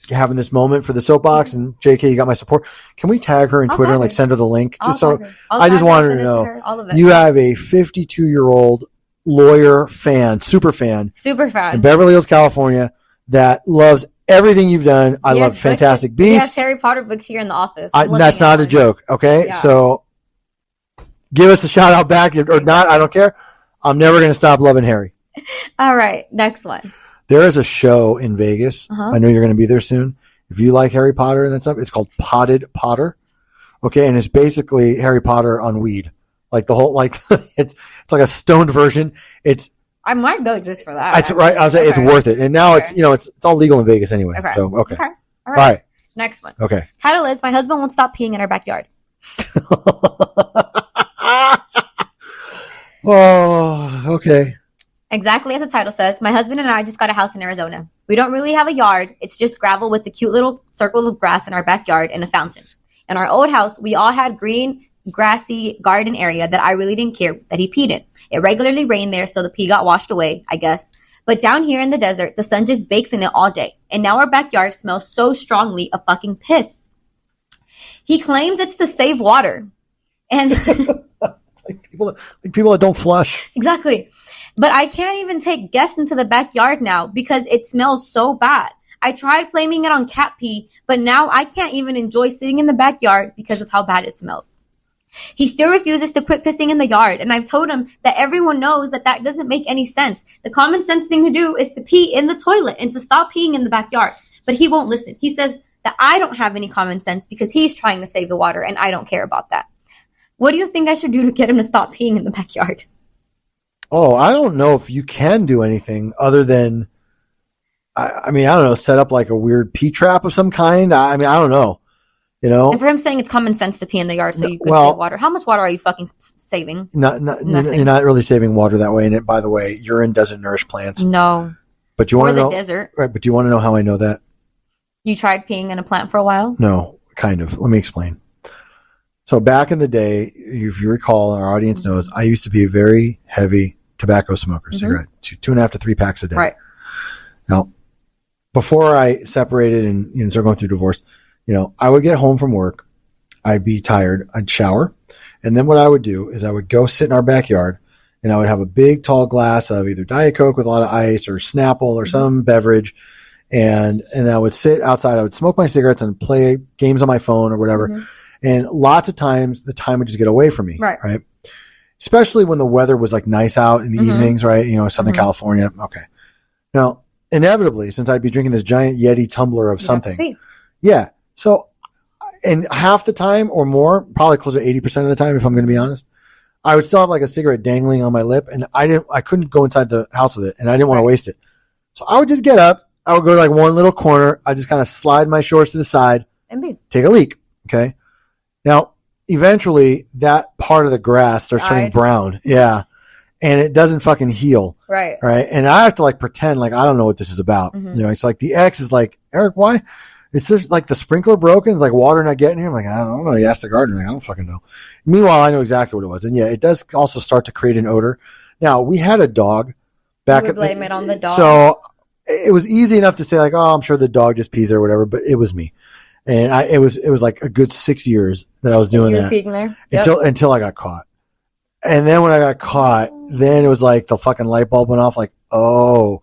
having this moment for the soapbox, and JK, you got my support. Can we tag her in Twitter and like send her the link? I just wanted to know, you have a 52-year-old lawyer fan, super fan in Beverly Hills, California that loves everything you've done. I love Fantastic Beasts. He has Harry Potter books here in the office. That's not a joke. Okay. Yeah. So give us a shout out back or not. I don't care. I'm never going to stop loving Harry. All right. Next one. There is a show in Vegas. I know you're going to be there soon. If you like Harry Potter and that stuff, it's called Potted Potter. Okay. And it's basically Harry Potter on weed. Like the whole, like it's like a stoned version. I might go just for that. That's right. I was saying it's worth it. And now it's all legal in Vegas anyway. Okay. So, okay. All right. Next one. Okay. Title is My Husband Won't Stop Peeing in Our Backyard. Oh, okay. Exactly as the title says, my husband and I just got a house in Arizona. We don't really have a yard. It's just gravel with a cute little circle of grass in our backyard and a fountain. In our old house, we all had green, grassy garden area that I really didn't care that he peed in. It regularly rained there, so the pee got washed away, I guess. But down here in the desert, the sun just bakes in it all day. And now our backyard smells so strongly of fucking piss. He claims it's to save water. And it's like people that don't flush. Exactly. But I can't even take guests into the backyard now because it smells so bad. I tried blaming it on cat pee, but now I can't even enjoy sitting in the backyard because of how bad it smells. He still refuses to quit pissing in the yard, and I've told him that everyone knows that doesn't make any sense. The common sense thing to do is to pee in the toilet and to stop peeing in the backyard. But he won't listen. He says that I don't have any common sense because he's trying to save the water, and I don't care about that. What do you think I should do to get him to stop peeing in the backyard? Oh, I don't know if you can do anything other than, I mean, I don't know, set up like a weird pee trap of some kind. I mean, I don't know, you know. And for him saying it's common sense to pee in the yard so you could save water. How much water are you fucking saving? You're not really saving water that way. And by the way, urine doesn't nourish plants. No. But you want to know, desert. Right? But you want to know how I know that? You tried peeing in a plant for a while? No, kind of. Let me explain. So back in the day, if you recall, our audience knows, I used to be a very heavy tobacco smoker, cigarette, 2.5 to 3 packs a day. Right. Now, before I separated and started going through divorce, I would get home from work, I'd be tired, I'd shower, and then what I would do is I would go sit in our backyard, and I would have a big tall glass of either Diet Coke with a lot of ice or Snapple or some beverage, and I would sit outside, I would smoke my cigarettes and play games on my phone or whatever, and lots of times the time would just get away from me, right? Especially when the weather was like nice out in the evenings, right? Southern California. Okay. Now, inevitably, since I'd be drinking this giant Yeti tumbler of something. Yeah. So, and half the time or more, probably closer to 80% of the time, if I'm going to be honest, I would still have like a cigarette dangling on my lip, and I couldn't go inside the house with it, and I didn't want to waste it. So I would just get up. I would go to like one little corner. I just kind of slide my shorts to the side, and take a leak. Okay. Now, eventually that part of the grass starts turning brown. Yeah. And it doesn't fucking heal. Right. Right. And I have to like pretend like I don't know what this is about. It's like the ex is like, Eric, why? It's just like the sprinkler broken. It's like water not getting here. I'm like, I don't know. You asked the gardener. Like, I don't fucking know. Meanwhile, I know exactly what it was. And yeah, it does also start to create an odor. Now, we had a dog back at blame it on the dog. So it was easy enough to say like, oh, I'm sure the dog just pees there or whatever, but it was me. And it was like a good 6 years that I was doing that there? Until I got caught. And then when I got caught, then it was like the fucking light bulb went off like, oh,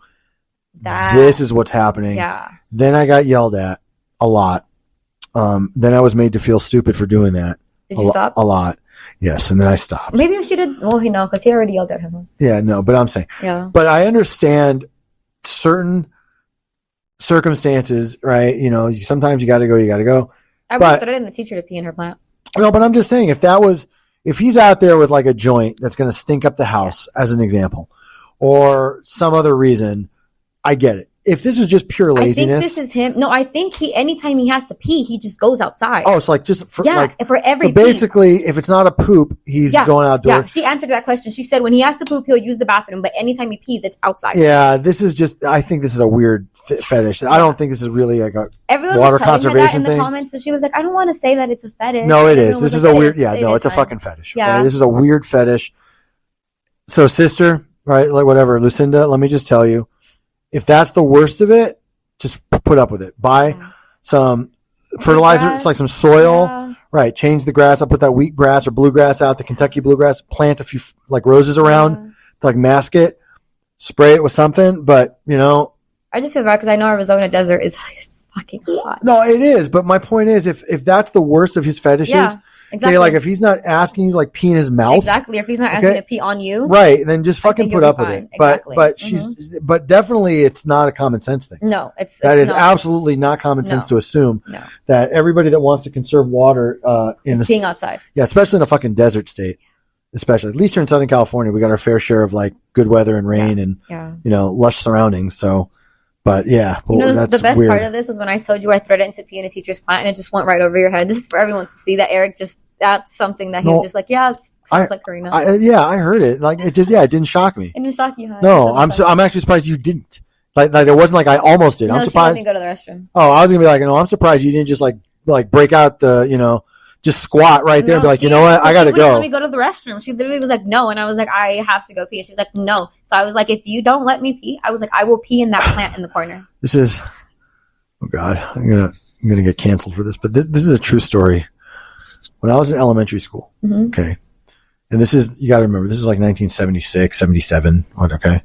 this is what's happening. Yeah. Then I got yelled at a lot. Then I was made to feel stupid for doing that. Did you stop? A lot. Yes. And then I stopped. Maybe if she did, well, because he already yelled at him. Yeah, no, but I'm saying, but I understand certain circumstances, right? Sometimes you got to go. I would threaten the teacher to pee in her plant. No, but I'm just saying, if he's out there with like a joint that's going to stink up the house, as an example, or some other reason, I get it. If this is just pure laziness. I think this is him. No, I think anytime he has to pee, he just goes outside. Oh, it's like just for for every So basically, if it's not a poop, he's going outdoors. Yeah, she answered that question. She said when he has to poop, he'll use the bathroom, but anytime he pees, it's outside. Yeah, I think this is a weird fetish. I don't think this is really like a water conservation thing. In the comments, but she was like, I don't want to say that it's a fetish. No, it is. This is a weird, it's a fucking fetish. Okay? Yeah. This is a weird fetish. So sister, right, like whatever, Lucinda, let me just tell you, if that's the worst of it, just put up with it. Buy some fertilizer. It's like some soil, right? Change the grass. I'll put that wheatgrass or bluegrass out, the Kentucky bluegrass. Plant a few like roses around. to like mask it, spray it with something. But, you know. I just feel bad because I know Arizona desert is fucking hot. No, it is. But my point is, if that's the worst of his fetishes, exactly. Okay, like if he's not asking you like pee in his mouth. Exactly. If he's not asking to pee on you. Right. Then just fucking put up with it. Exactly. But definitely it's not a common sense thing. No, that is absolutely not common sense to assume that everybody that wants to conserve water, is peeing outside. Yeah. Especially in a fucking desert state. Especially, at least here in Southern California, we got our fair share of like good weather and rain and, you know, lush surroundings. So, but yeah, well, you know, that's the best weird. part of this was when I told you I threaded into pee in a teacher's plant and it just went right over your head. This is for everyone to see that Eric that's something that he was just like, yeah, it sounds like Karina. I heard it. Like it just, it didn't shock me. It didn't shock you, huh? No, I'm actually surprised you didn't. Like it wasn't like I almost did. No, I'm surprised. She didn't go to the restroom. Oh, I was gonna be like, no, I'm surprised you didn't just like break out the, you know, just squat right there and be like, you know what, I gotta go. Let me go to the restroom. She literally was like, no, and I was like, I have to go pee. She's like, no. So I was like, if you don't let me pee, I was like, I will pee in that plant in the corner. This is, oh God, I'm gonna get canceled for this, but this is a true story. When I was in elementary school, okay, and this is, you got to remember, this is like 1976, 77, okay.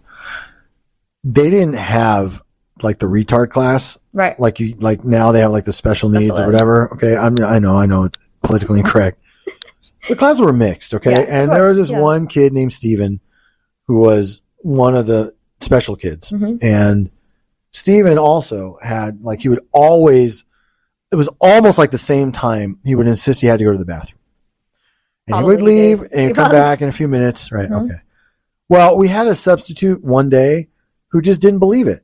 They didn't have like the retard class, right? Like now they have like the special needs or whatever. Okay, I know it's politically incorrect. The classes were mixed, okay, and there was this one kid named Steven who was one of the special kids, and Steven also had like he would always. It was almost like the same time he would insist he had to go to the bathroom. And he would leave and he'd come back in a few minutes. Right. Okay. Well, we had a substitute one day who just didn't believe it.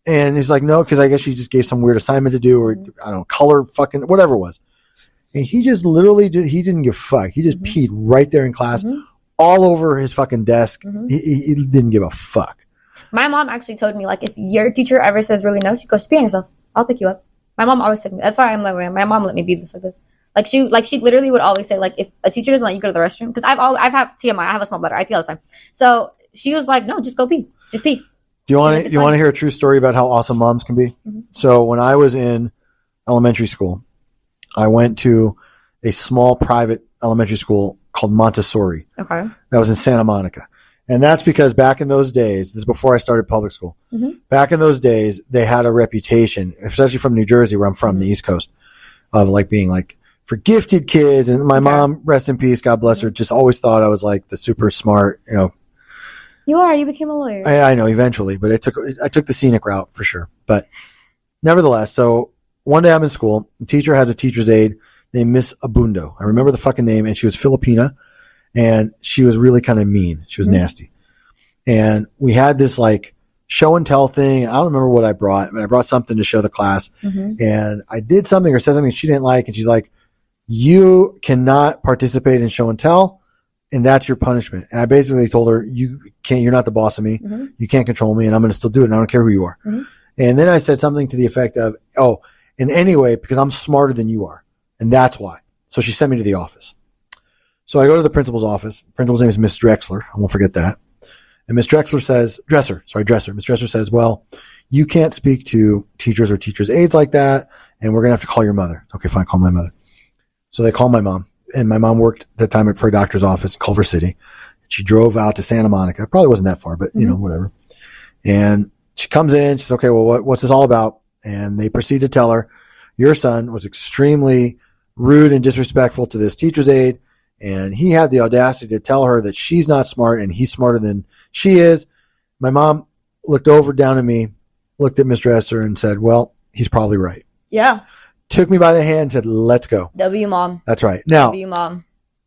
And he's like, no, because I guess she just gave some weird assignment to do or I don't know, color fucking whatever it was. And he just literally he didn't give a fuck. He just peed right there in class all over his fucking desk. He didn't give a fuck. My mom actually told me, like, if your teacher ever says really no, she goes, pee on yourself. I'll pick you up. My mom always said me. That's why I'm like, my mom let me be this like this. Like she literally would always say, like, if a teacher doesn't let you go to the restroom, because I've had TMI, I have a small bladder, I pee all the time. So she was like, no, just go pee, just pee. Do you want to hear a true story about how awesome moms can be? So when I was in elementary school, I went to a small private elementary school called Montessori. Okay, that was in Santa Monica. And that's because back in those days, this is before I started public school, back in those days, they had a reputation, especially from New Jersey, where I'm from, the East Coast, of like being like for gifted kids. And my mom, rest in peace, God bless her, just always thought I was like the super smart, you know. You became a lawyer. I know, eventually, but I took the scenic route for sure. But nevertheless, so one day I'm in school, the teacher has a teacher's aide named Miss Abundo. I remember the fucking name, and she was Filipina. And she was really kind of mean. She was nasty. And we had this like show and tell thing. I don't remember what I brought, but I brought something to show the class. And I did something or said something she didn't like. And she's like, you cannot participate in show and tell. And that's your punishment. And I basically told her, you're not the boss of me. You can't control me and I'm going to still do it. And I don't care who you are. And then I said something to the effect of, oh, and anyway, because I'm smarter than you are. And that's why. So she sent me to the office. So I go to the principal's office. The principal's name is Miss Drexler. I won't forget that. And Miss Drexler says, Dresser. Miss Dresser says, well, you can't speak to teachers or teachers' aides like that. And we're going to have to call your mother. Okay, fine. Call my mother. So they call my mom. And my mom worked at the time for a doctor's office in Culver City. She drove out to Santa Monica. Probably wasn't that far, but you know, whatever. And she comes in. She says, okay, well, what's this all about? And they proceed to tell her, your son was extremely rude and disrespectful to this teacher's aide. And he had the audacity to tell her that she's not smart and he's smarter than she is. My mom looked over down at me, looked at Miss Dresser and said, well, he's probably right. Yeah. Took me by the hand and said, let's go. W mom. That's right. Now, W mom.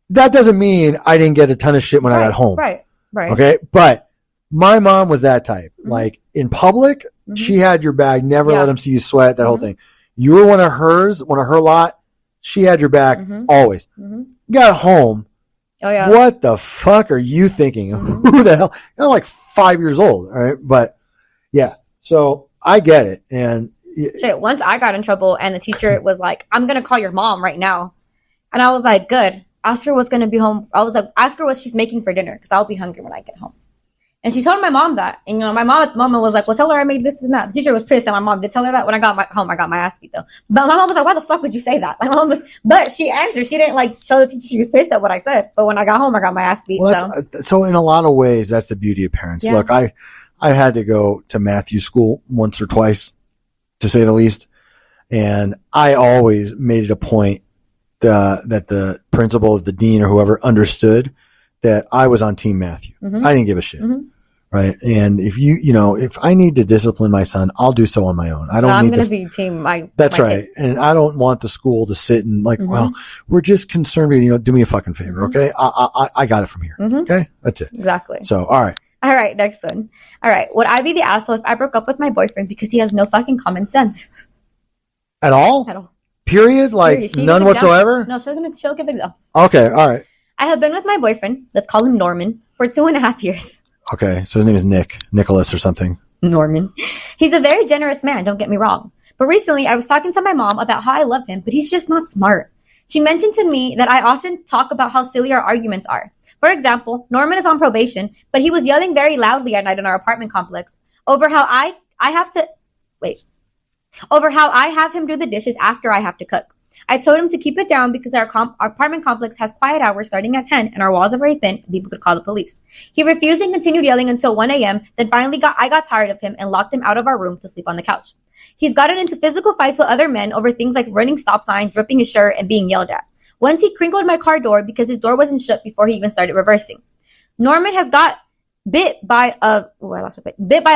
That doesn't mean I didn't get a ton of shit when I got home. Right. Okay. But my mom was that type. Like in public, she had your bag, never let them see you sweat, that whole thing. You were one of her lot. She had your back always. Got home. Oh yeah. What the fuck are you thinking? Who the hell? I'm like 5 years old. All right. But yeah, so I get it. And shit, once I got in trouble and the teacher was like, I'm going to call your mom right now. And I was like, good. Ask her what's going to be home. I was like, ask her what she's making for dinner because I'll be hungry when I get home. And she told my mom that. And, my mama was like, well, tell her I made this and that. The teacher was pissed at my mom. Did tell her that when I got home, I got my ass beat though. But my mom was like, why the fuck would you say that? But she answered. She didn't show the teacher she was pissed at what I said. But when I got home, I got my ass beat. So in a lot of ways, that's the beauty of parents. Yeah. Look, I had to go to Matthew's school once or twice, to say the least. And I always made it a point that the principal, the dean, or whoever understood that I was on Team Matthew. Mm-hmm. I didn't give a shit. Mm-hmm. Right. And if if I need to discipline my son, I'll do so on my own. I'm going to be team. That's right. Kids. And I don't want the school to sit and well, we're just concerned with, do me a fucking favor. Okay. I got it from here. Mm-hmm. Okay. That's it. Exactly. So, all right. All right. Next one. All right. Would I be the asshole if I broke up with my boyfriend because he has no fucking common sense? At all? At all. Period? Period. None whatsoever? No, she'll give examples. Okay. All right. I have been with my boyfriend, let's call him Norman, for 2.5 years. Okay, so his name is Nicholas or something. Norman. He's a very generous man, don't get me wrong. But recently, I was talking to my mom about how I love him, but he's just not smart. She mentioned to me that I often talk about how silly our arguments are. For example, Norman is on probation, but he was yelling very loudly at night in our apartment complex over how I have him do the dishes after I have to cook. I told him to keep it down because our apartment complex has quiet hours starting at 10 and our walls are very thin and people could call the police. He refused and continued yelling until 1 a.m. Then finally I got tired of him and locked him out of our room to sleep on the couch. He's gotten into physical fights with other men over things like running stop signs, ripping his shirt, and being yelled at. Once he crinkled my car door because his door wasn't shut before he even started reversing. Norman has got bit by a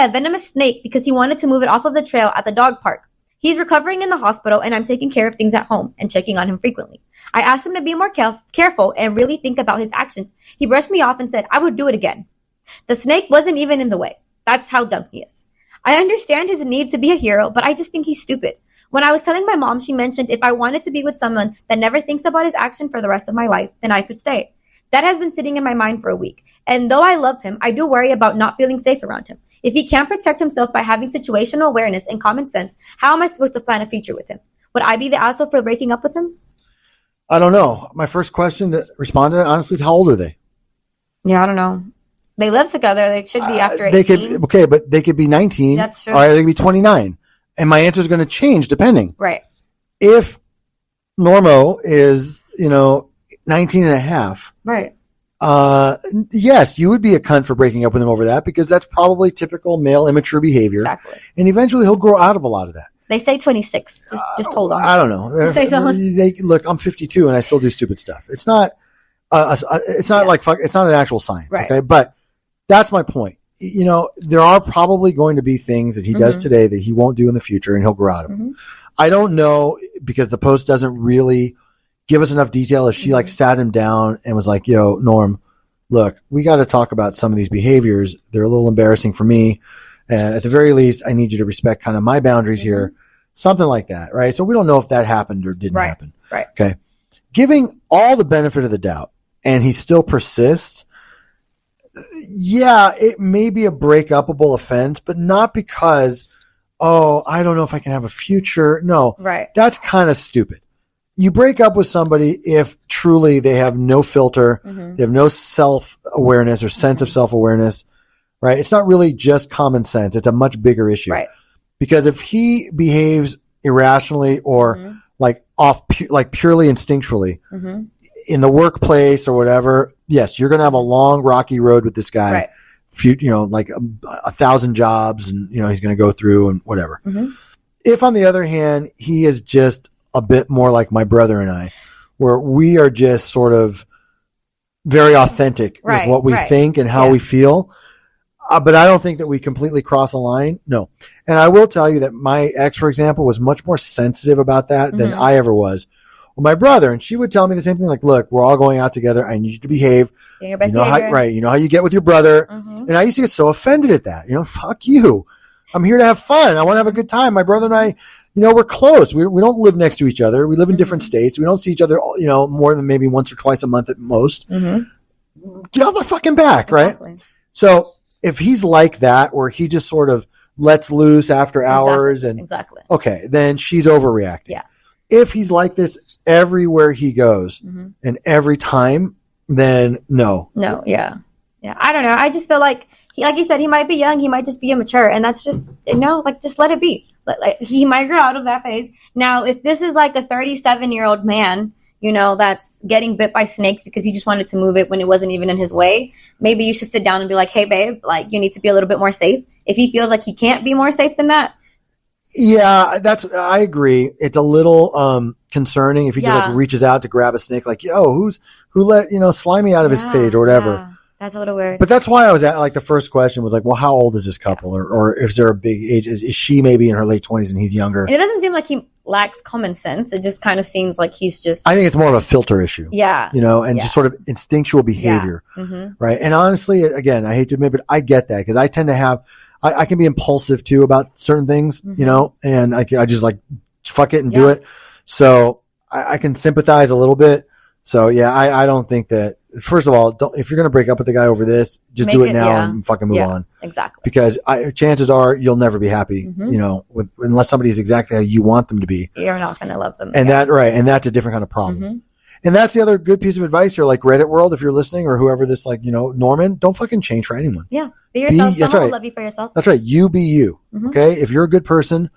venomous snake because he wanted to move it off of the trail at the dog park. He's recovering in the hospital, and I'm taking care of things at home and checking on him frequently. I asked him to be more careful and really think about his actions. He brushed me off and said, I would do it again. The snake wasn't even in the way. That's how dumb he is. I understand his need to be a hero, but I just think he's stupid. When I was telling my mom, she mentioned if I wanted to be with someone that never thinks about his action for the rest of my life, then I could stay. That has been sitting in my mind for a week. And though I love him, I do worry about not feeling safe around him. If he can't protect himself by having situational awareness and common sense, how am I supposed to plan a future with him? Would I be the asshole for breaking up with him? I don't know. My first question to respond to that, honestly, is how old are they? Yeah, I don't know. They live together. They should be after 18. But they could be 19. That's true. Or they could be 29. And my answer is going to change depending. Right. If Normo is, 19 and a half. Right. Yes, you would be a cunt for breaking up with him over that because that's probably typical male immature behavior. Exactly. And eventually he'll grow out of a lot of that. They say 26. Just hold on. I don't know. Look, I'm 52 and I still do stupid stuff. It's not an actual science. Right. Okay. But that's my point. There are probably going to be things that he does today that he won't do in the future and he'll grow out of them. I don't know because the post doesn't really give us enough detail if she sat him down and was like, yo, Norm, look, we got to talk about some of these behaviors. They're a little embarrassing for me. And at the very least, I need you to respect kind of my boundaries here. Something like that. Right. So we don't know if that happened or didn't happen. Right. Okay. Giving all the benefit of the doubt and he still persists. Yeah, it may be a break-upable offense, but not because, I don't know if I can have a future. No. Right. That's kind of stupid. You break up with somebody if truly they have no filter, they have no self-awareness or sense of self-awareness, right? It's not really just common sense. It's a much bigger issue. Right. Because if he behaves irrationally or purely instinctually in the workplace or whatever, yes, you're going to have a long, rocky road with this guy. Right. 1,000 jobs and, he's going to go through and whatever. If on the other hand, he is just a bit more like my brother and I, where we are just sort of very authentic with what we think and how we feel. But I don't think that we completely cross a line. No. And I will tell you that my ex, for example, was much more sensitive about that than I ever was. Well, my brother, and she would tell me the same thing, like, look, we're all going out together. I need you to behave. Your best behavior. You know how you get with your brother. And I used to get so offended at that. Fuck you. I'm here to have fun. I want to have a good time. My brother and I, we're close. We don't live next to each other. We live in different states. We don't see each other, more than maybe once or twice a month at most. Get off my fucking back, exactly. Right? So if he's like that, where he just sort of lets loose after hours okay, then she's overreacting. Yeah. If he's like this everywhere he goes and every time, then no. No. Yeah. Yeah. I don't know. I just feel like like you said, he might be young, he might just be immature, and that's just, like, just let it be. Like, he might grow out of that phase. Now, if this is like a 37-year-old man, that's getting bit by snakes because he just wanted to move it when it wasn't even in his way, maybe you should sit down and be like, hey, babe, like, you need to be a little bit more safe. If he feels like he can't be more safe than that. Yeah, I agree. It's a little concerning if he just like reaches out to grab a snake, like, who let, Slimy out of his cage or whatever. Yeah. That's a little weird. But that's why I was at, like, the first question was like, well, how old is this couple? Or is there a big age? Is she maybe in her late 20s and he's younger? And it doesn't seem like he lacks common sense. It just kind of seems like he's just... I think it's more of a filter issue. Yeah. And just sort of instinctual behavior. Yeah. Mm-hmm. Right. And honestly, again, I hate to admit, but I get that because I tend to have... I can be impulsive too about certain things, and I just like fuck it and do it. So I can sympathize a little bit. So yeah, I don't think that, first of all, if you're going to break up with the guy over this, just do it now and fucking move on. Exactly. Because chances are you'll never be happy, unless somebody's exactly how you want them to be. You're not going to love them. And and that's a different kind of problem. Mm-hmm. And that's the other good piece of advice here, like Reddit world, if you're listening, or whoever this, like, Norman, don't fucking change for anyone. Yeah. Be yourself. Someone will love you for yourself. That's right. You be you. Mm-hmm. Okay. If you're a good person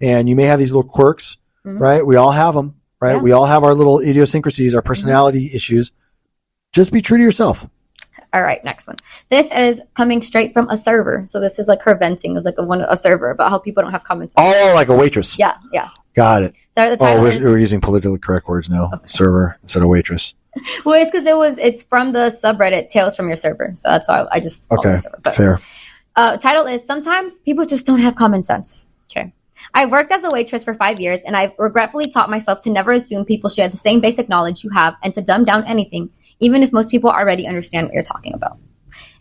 and you may have these little quirks, right? We all have them, right? Yeah. We all have our little idiosyncrasies, our personality issues. Just be true to yourself. All right. Next one. This is coming straight from a server. So this is like her venting. It was like a server about how people don't have common sense. Oh, like a waitress. Yeah. Yeah. Got it. So we're using politically correct words now. Okay. Server instead of waitress. Well, it's because it's from the subreddit Tales from Your Server. So that's why I just called it server. But, fair. Title is Sometimes People Just Don't Have Common Sense. Okay. I worked as a waitress for 5 years, and I've regretfully taught myself to never assume people share the same basic knowledge you have and to dumb down anything, even if most people already understand what you're talking about.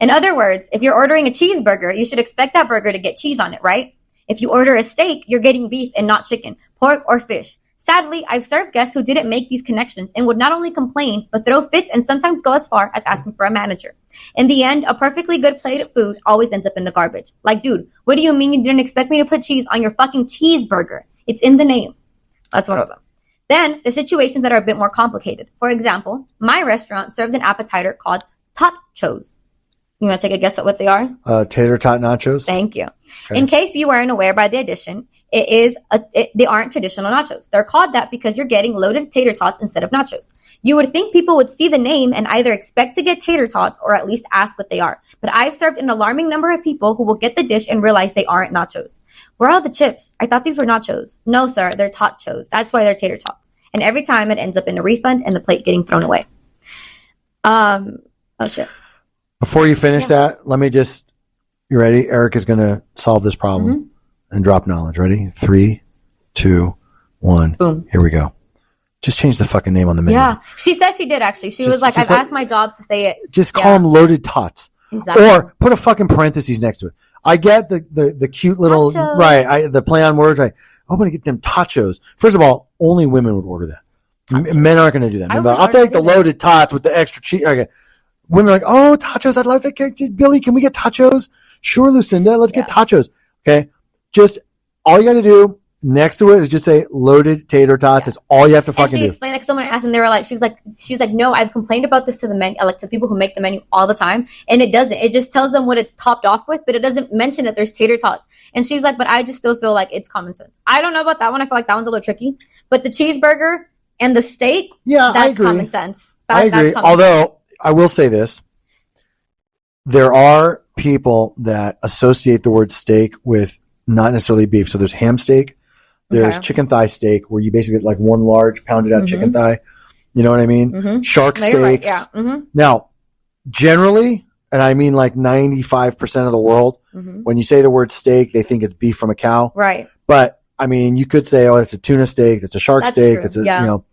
In other words, if you're ordering a cheeseburger, you should expect that burger to get cheese on it, right? If you order a steak, you're getting beef and not chicken, pork or fish. Sadly, I've served guests who didn't make these connections and would not only complain, but throw fits and sometimes go as far as asking for a manager. In the end, a perfectly good plate of food always ends up in the garbage. Like, dude, what do you mean you didn't expect me to put cheese on your fucking cheeseburger? It's in the name. That's one of them. Then, the situations that are a bit more complicated. For example, my restaurant serves an appetizer called tachos. You want to take a guess at what they are? Tater tot nachos. Thank you. Okay. In case you weren't aware by the addition, they aren't traditional nachos. They're called that because you're getting loaded tater tots instead of nachos. You would think people would see the name and either expect to get tater tots or at least ask what they are. But I've served an alarming number of people who will get the dish and realize they aren't nachos. Where are the chips? I thought these were nachos. No, sir, they're tachos. That's why they're tater tots. And every time it ends up in a refund and the plate getting thrown away. Oh shit. Before you finish that, let me just, you ready? Eric is going to solve this problem and drop knowledge. Ready? 3, 2, 1. Boom. Here we go. Just change the fucking name on the menu. Yeah. She said she did, actually. She was like, I've asked my job to say it. Just call them loaded tots. Exactly. Or put a fucking parentheses next to it. I get the cute little, tachos. The play on words. I'm going to get them tachos. First of all, only women would order that. Tachos. Men aren't going to do that. I'll take the loaded tots with the extra cheese. Okay. Women are like, oh, tachos. I'd love that. Billy, can we get tachos? Sure, Lucinda. Let's get tachos. Okay. Just all you got to do next to it is just say loaded tater tots. That's all you have to fucking do. She explained, like, someone asked, and they were like, she was like, no, I've complained about this to the menu, like to people who make the menu all the time, and it doesn't. It just tells them what it's topped off with, but it doesn't mention that there's tater tots. And she's like, but I just still feel like it's common sense. I don't know about that one. I feel like that one's a little tricky, but the cheeseburger and the steak, that's common sense. I agree. Although I will say this. There are people that associate the word steak with not necessarily beef. So there's ham steak, there's chicken thigh steak, where you basically get like one large pounded out chicken thigh. You know what I mean? Shark steaks. Right. Yeah. Now, generally, and I mean like 95% of the world, when you say the word steak, they think it's beef from a cow. Right. But I mean, you could say, oh, it's a tuna steak, it's a shark steak, it's a,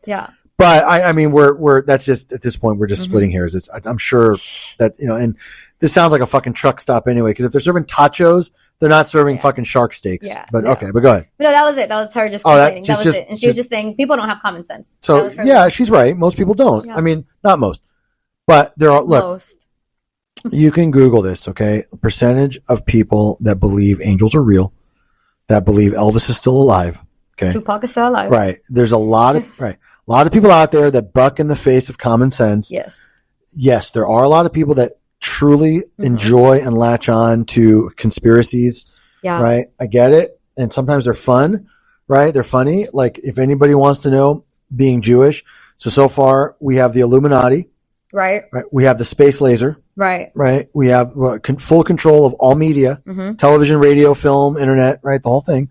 Yeah. But I mean, we're that's just, at this point, we're just splitting hairs. I'm sure that, and this sounds like a fucking truck stop anyway, because if they're serving tachos, they're not serving fucking shark steaks. Yeah. But okay, but go ahead. No, that was it. That was her just complaining. That was it. And she was just saying people don't have common sense. So yeah, she's right. Most people don't. Yeah. I mean, not most, but there are, look, you can Google this, okay? A percentage of people that believe angels are real, that believe Elvis is still alive. Okay. Tupac is still alive. Right. There's a lot of people out there that buck in the face of common sense. Yes. Yes, there are a lot of people that truly enjoy and latch on to conspiracies, right? I get it. And sometimes they're fun, right? They're funny. Like if anybody wants to know, being Jewish. So far we have the Illuminati, right? We have the space laser, right? We have full control of all media, television, radio, film, internet, right? The whole thing.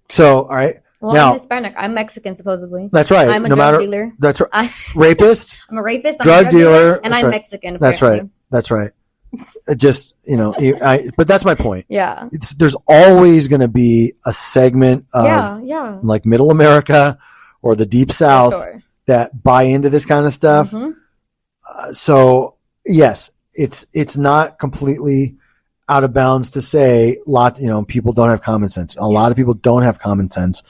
So, all right. Well, now, I'm Hispanic. I'm Mexican, supposedly. That's right. I'm a drug dealer. That's right. Rapist. I'm a rapist. I'm drug dealer. And I'm Mexican. Apparently. That's right. It just, but that's my point. Yeah. There's always going to be a segment of like middle America or the deep South that buy into this kind of stuff. So yes, it's not completely out of bounds to say people don't have common sense. A lot of people don't have common sense.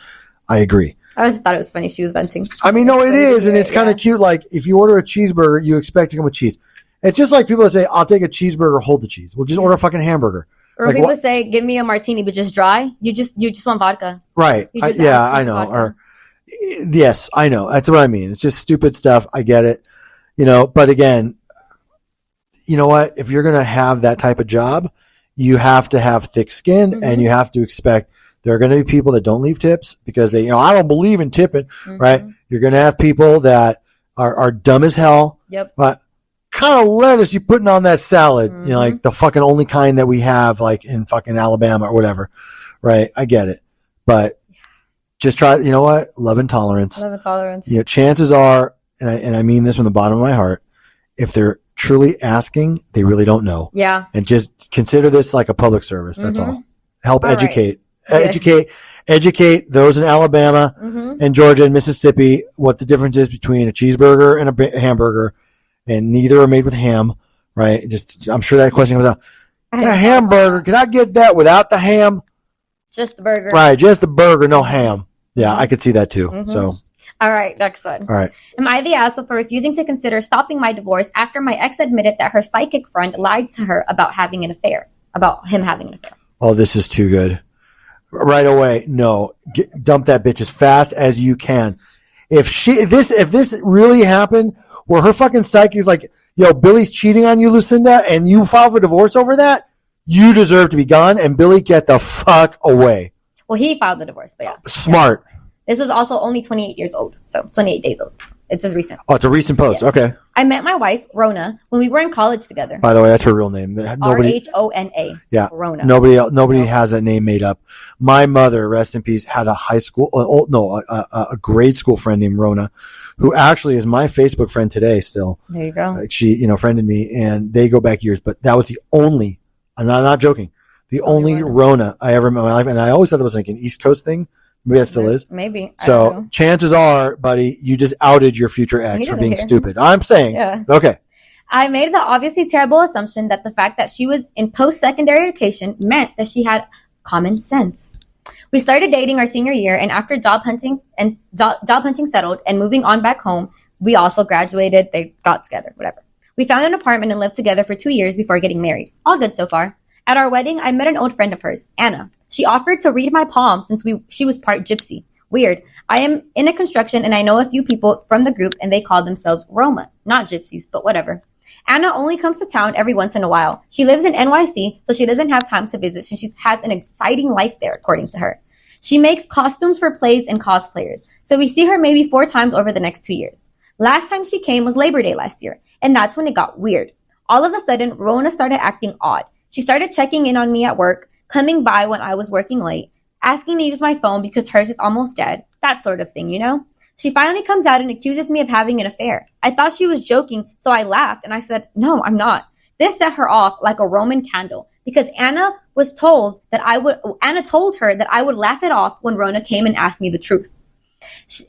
I agree. I just thought it was funny. She was venting. I mean, no, it is. And it's kind of cute. Like if you order a cheeseburger, you expect to come with cheese. It's just like people that say, I'll take a cheeseburger, hold the cheese. We'll just order a fucking hamburger. Or like, people say, give me a martini, but just dry. You just want vodka. Right. I know. Or, yes, I know. That's what I mean. It's just stupid stuff. I get it. But again, you know what? If you're going to have that type of job, you have to have thick skin and you have to expect there are going to be people that don't leave tips because they, I don't believe in tipping, right? You're going to have people that are dumb as hell. Yep. But kind of lettuce you putting on that salad, like the fucking only kind that we have like in fucking Alabama or whatever, right? I get it. But just try, you know what? Love and tolerance. Love and tolerance. Chances are, and I mean this from the bottom of my heart, if they're truly asking, they really don't know. Yeah. And just consider this like a public service. That's all. Help educate. Right. Educate those in Alabama and Georgia and Mississippi what the difference is between a cheeseburger and a hamburger, and neither are made with ham, right? I'm sure that question comes out. A hamburger, can I get that without the ham? Just the burger. Right, just the burger, no ham. Yeah, I could see that too. So. All right, next one. All right. Am I the asshole for refusing to consider stopping my divorce after my ex admitted that her psychic friend lied to her about having an affair, about him having an affair? Oh, this is too good. Right away, no. Dump that bitch as fast as you can. If this really happened, where her fucking psyche is like, yo, Billy's cheating on you, Lucinda, and you file for divorce over that, you deserve to be gone, and Billy, get the fuck away. Well, he filed the divorce, but yeah. Smart. Yeah. This was also only 28 years old, so 28 days old. It's just recent. Oh, it's a recent post. Yes. Okay. I met my wife, Rona, when we were in college together. By the way, that's her real name. Rhona. Yeah. Rona. Nobody has that name made up. My mother, rest in peace, had a grade school friend named Rona, who actually is my Facebook friend today still. There you go. She, friended me, and they go back years, but that was the only, I'm not joking, the only Rona I ever met in my life. And I always thought that was like an East Coast thing. Maybe that still is. Maybe. So chances are, buddy, you just outed your future ex for being stupid. I'm saying. Yeah. Okay. I made the obviously terrible assumption that the fact that she was in post-secondary education meant that she had common sense. We started dating our senior year, and after job hunting settled and moving on back home, we also graduated. They got together, whatever. We found an apartment and lived together for 2 years before getting married. All good so far. At our wedding, I met an old friend of hers, Anna. She offered to read my palm since she was part gypsy. Weird. I am in a construction and I know a few people from the group and they call themselves Roma. Not gypsies, but whatever. Anna only comes to town every once in a while. She lives in NYC, so she doesn't have time to visit since she has an exciting life there, according to her. She makes costumes for plays and cosplayers, so we see her maybe 4 times over the next 2 years. Last time she came was Labor Day last year, and that's when it got weird. All of a sudden, Rona started acting odd. She started checking in on me at work, coming by when I was working late, asking to use my phone because hers is almost dead, that sort of thing, She finally comes out and accuses me of having an affair. I thought she was joking, so I laughed and I said, no, I'm not. This set her off like a Roman candle because Anna told her that I would laugh it off when Rona came and asked me the truth.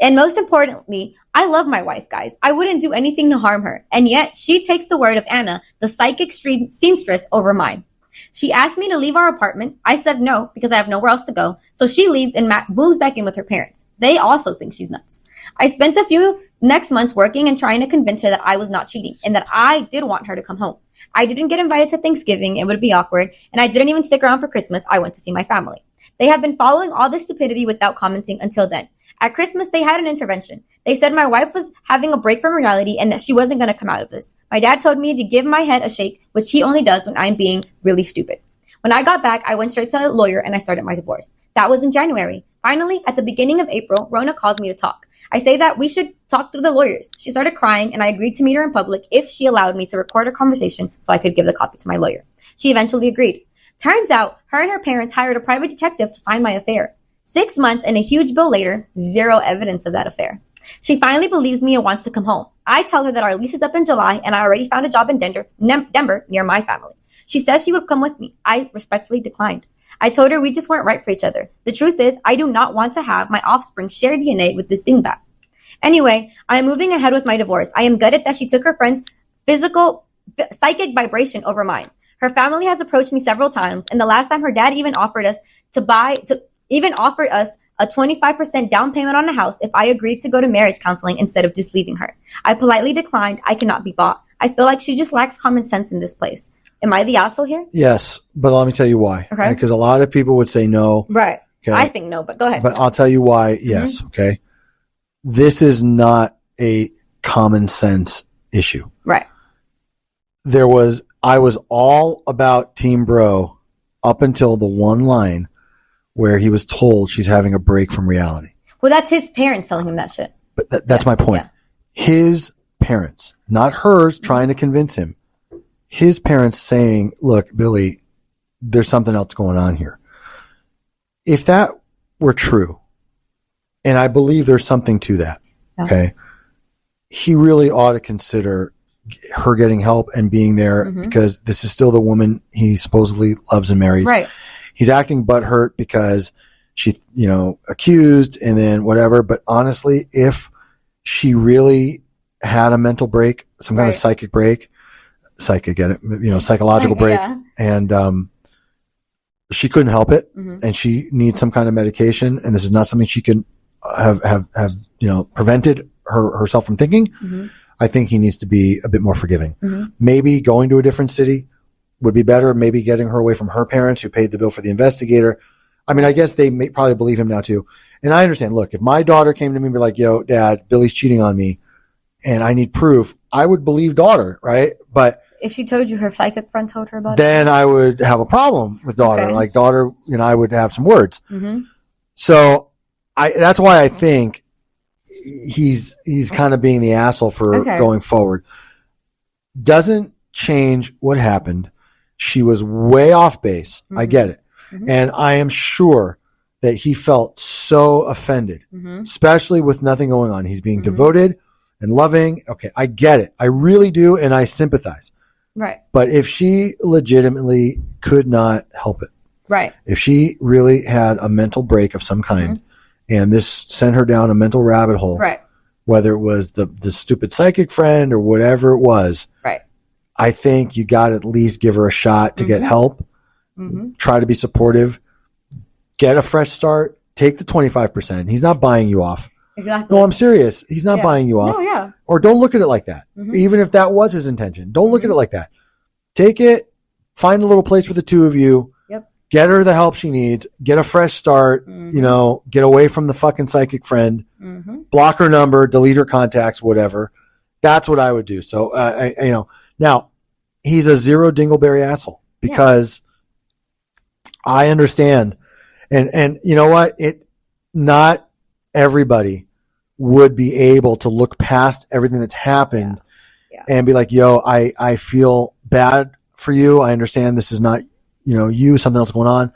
And most importantly, I love my wife, guys. I wouldn't do anything to harm her. And yet she takes the word of Anna, the psychic seamstress, over mine. She asked me to leave our apartment. I said no because I have nowhere else to go. So she leaves and moves back in with her parents. They also think she's nuts. I spent a few next months working and trying to convince her that I was not cheating and that I did want her to come home. I didn't get invited to Thanksgiving. It would be awkward. And I didn't even stick around for Christmas. I went to see my family. They have been following all this stupidity without commenting until then. At Christmas, they had an intervention. They said my wife was having a break from reality and that she wasn't going to come out of this. My dad told me to give my head a shake, which he only does when I'm being really stupid. When I got back, I went straight to a lawyer and I started my divorce. That was in January. Finally, at the beginning of April, Rona calls me to talk. I say that we should talk through the lawyers. She started crying and I agreed to meet her in public if she allowed me to record a conversation so I could give the copy to my lawyer. She eventually agreed. Turns out, her and her parents hired a private detective to find my affair. 6 months and a huge bill later, zero evidence of that affair. She finally believes me and wants to come home. I tell her that our lease is up in July and I already found a job in Denver near my family. She says she would come with me. I respectfully declined. I told her we just weren't right for each other. The truth is, I do not want to have my offspring share DNA with this dingbat. Anyway, I am moving ahead with my divorce. I am gutted that she took her friend's psychic vibration over mine. Her family has approached me several times, and the last time her dad even offered us a 25% down payment on a house if I agreed to go to marriage counseling instead of just leaving her. I politely declined. I cannot be bought. I feel like she just lacks common sense in this place. Am I the asshole here? Yes, but let me tell you why. Okay. Because a lot of people would say no. Right. Okay? I think no, but go ahead. But I'll tell you why yes, okay? This is not a common sense issue. Right. I was all about Team Bro up until the one line where he was told she's having a break from reality. Well, that's his parents telling him that shit. But that's my point. Yeah. His parents, not hers, trying to convince him. His parents saying, look, Billy, there's something else going on here. If that were true, and I believe there's something to that, okay, he really ought to consider her getting help and being there because this is still the woman he supposedly loves and marries. Right. He's acting butthurt because she, accused and then whatever. But honestly, if she really had a mental break, some kind of psychic break, psychological break, and she couldn't help it, and she needs some kind of medication, and this is not something she can have prevented herself from thinking. I think he needs to be a bit more forgiving. Maybe going to a different city would be better. Maybe getting her away from her parents who paid the bill for the investigator. I mean, I guess they may probably believe him now too. And I understand. Look, if my daughter came to me and be like, yo, Dad, Billy's cheating on me and I need proof, I would believe daughter, right? But if she told you her psychic friend told her about then I would have a problem with daughter. Okay. Like daughter, I would have some words. So that's why I think he's kind of being the asshole for going forward. Doesn't change what happened. She was way off base. I get it. And I am sure that he felt so offended, especially with nothing going on. He's being devoted and loving. Okay. I get it. I really do. And I sympathize. Right. But if she legitimately could not help it. Right. If she really had a mental break of some kind and this sent her down a mental rabbit hole, right, whether it was the stupid psychic friend or whatever it was, right, I think you got to at least give her a shot to get help. Try to be supportive, get a fresh start, take the 25%. He's not buying you off. Exactly. No, I'm serious. He's not buying you off. No, yeah. Or don't look at it like that. Even if that was his intention, don't look at it like that. Take it, find a little place for the two of you. Yep. Get her the help she needs. Get a fresh start. Get away from the fucking psychic friend. Block her number. Delete her contacts. Whatever. That's what I would do. So, now he's a zero dingleberry asshole because I understand, and you know what? Not everybody would be able to look past everything that's happened and be like, yo, I feel bad for you. I understand this is not, you, something else going on.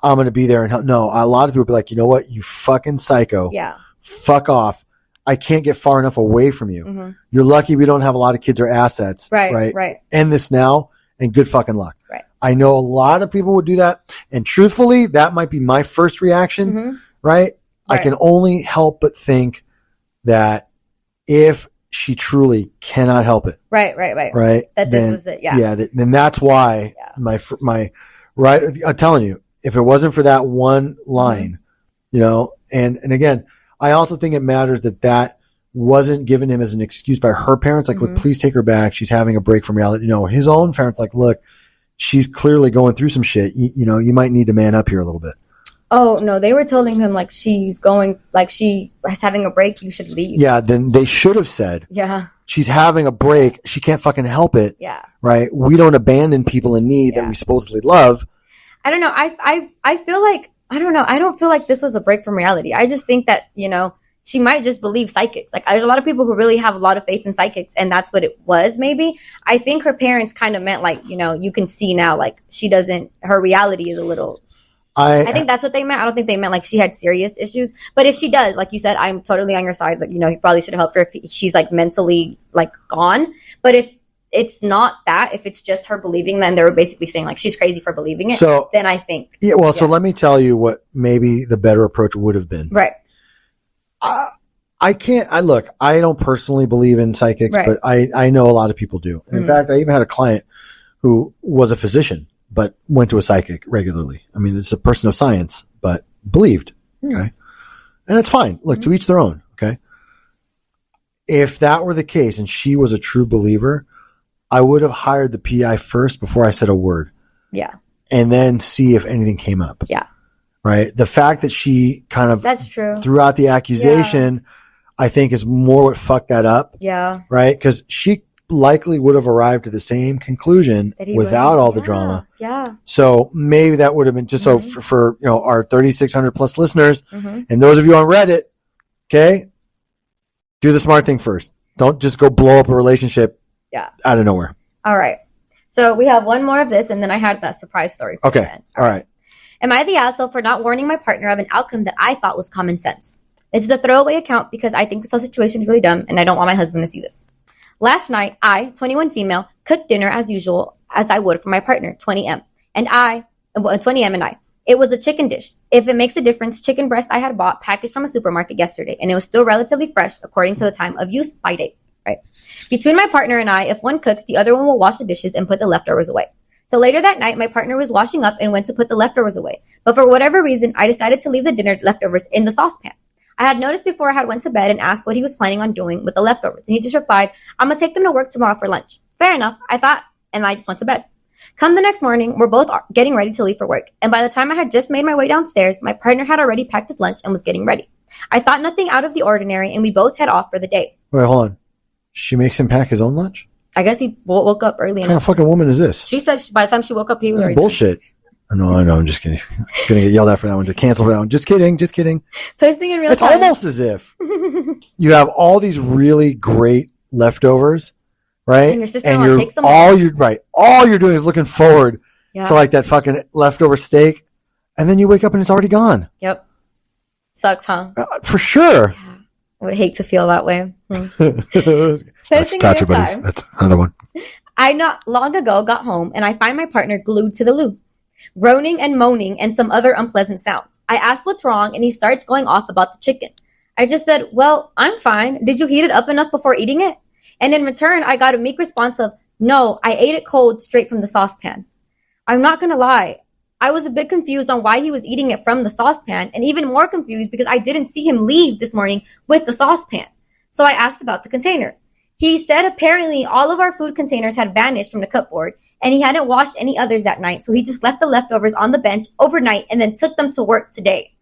I'm going to be there and help. No, a lot of people be like, you know what? You fucking psycho. Yeah. Fuck off. I can't get far enough away from you. You're lucky we don't have a lot of kids or assets. Right. End this now and good fucking luck. Right. I know a lot of people would do that. And truthfully, that might be my first reaction. Right. I can only help but think that if she truly cannot help it. Right. That this was it. Yeah. Yeah. Then that's why my right. I'm telling you, if it wasn't for that one line, and again, I also think it matters that wasn't given him as an excuse by her parents. Like, look, please take her back. She's having a break from reality. His own parents, like, look, she's clearly going through some shit. You might need to man up here a little bit. Oh, no, they were telling him, like, she's going, like, she is having a break, you should leave. Yeah, then they should have said, yeah, she's having a break, she can't fucking help it. Yeah. Right? We don't abandon people in need that we supposedly love. I don't know. I feel like, I don't know. I don't feel like this was a break from reality. I just think that, you know, she might just believe psychics. Like, there's a lot of people who really have a lot of faith in psychics, and that's what it was, maybe. I think her parents kind of meant, like, you know, you can see now, like, she doesn't, her reality is a little, I think that's what they meant. I don't think they meant, like, she had serious issues. But if she does, like you said, I'm totally on your side. Like, you know, you probably should have helped her if she's, like, mentally, like, gone. But if it's not that, if it's just her believing, then they were basically saying, like, she's crazy for believing it. So, then I think. Yeah, well, so let me tell you what maybe the better approach would have been. Right. I don't personally believe in psychics, but I know a lot of people do. And in fact, I even had a client who was a physician, but went to a psychic regularly. I mean, it's a person of science, but believed. Okay. And it's fine. Look, to each their own. Okay. If that were the case and she was a true believer, I would have hired the PI first before I said a word. Yeah. And then see if anything came up. Yeah. Right. The fact that she kind of that's true threw out the accusation, I think is more what fucked that up. Yeah. Right. Cause she likely would have arrived to the same conclusion without all the drama. Yeah. So maybe that would have been just so for you know, our 3,600 plus listeners and those of you on Reddit. Okay. Do the smart thing first. Don't just go blow up a relationship out of nowhere. All right. So we have one more of this, and then I had that surprise story. Okay. All right. Am I the asshole for not warning my partner of an outcome that I thought was common sense? This is a throwaway account because I think this whole situation is really dumb, and I don't want my husband to see this. Last night, I, 21 female, cooked dinner as usual, as I would for my partner, 20M, and 20M and I. It was a chicken dish. If it makes a difference, chicken breast I had bought packaged from a supermarket yesterday, and it was still relatively fresh according to the time of use by date. Right. Between my partner and I, if one cooks, the other one will wash the dishes and put the leftovers away. So later that night, my partner was washing up and went to put the leftovers away. But for whatever reason, I decided to leave the dinner leftovers in the saucepan. I had noticed before I had went to bed and asked what he was planning on doing with the leftovers. And he just replied, I'm going to take them to work tomorrow for lunch. Fair enough, I thought, and I just went to bed. Come the next morning, we're both getting ready to leave for work. And by the time I had just made my way downstairs, my partner had already packed his lunch and was getting ready. I thought nothing out of the ordinary, and we both head off for the day. Wait, hold on. She makes him pack his own lunch? I guess he woke up early enough. What kind of fucking woman is this? She said by the time she woke up, he was already bullshit. I know, I'm just kidding. I'm going to get yelled at for that one, to cancel for that one. Just kidding. Posting in real time. It's almost as if you have all these really great leftovers, right? And your sister-in-law takes them all. All you're doing is looking forward to like that fucking leftover steak, and then you wake up and it's already gone. Yep. Sucks, huh? For sure. Yeah. I would hate to feel that way. Gotcha, buddies. That's another one. I not long ago got home and I find my partner glued to the loo, groaning and moaning and some other unpleasant sounds. I asked what's wrong and he starts going off about the chicken. I just said, well, I'm fine. Did you heat it up enough before eating it? And in return, I got a meek response of, no, I ate it cold straight from the saucepan. I'm not going to lie. I was a bit confused on why he was eating it from the saucepan, and even more confused because I didn't see him leave this morning with the saucepan. So I asked about the container. He said apparently all of our food containers had vanished from the cupboard, and he hadn't washed any others that night, so he just left the leftovers on the bench overnight and then took them to work today.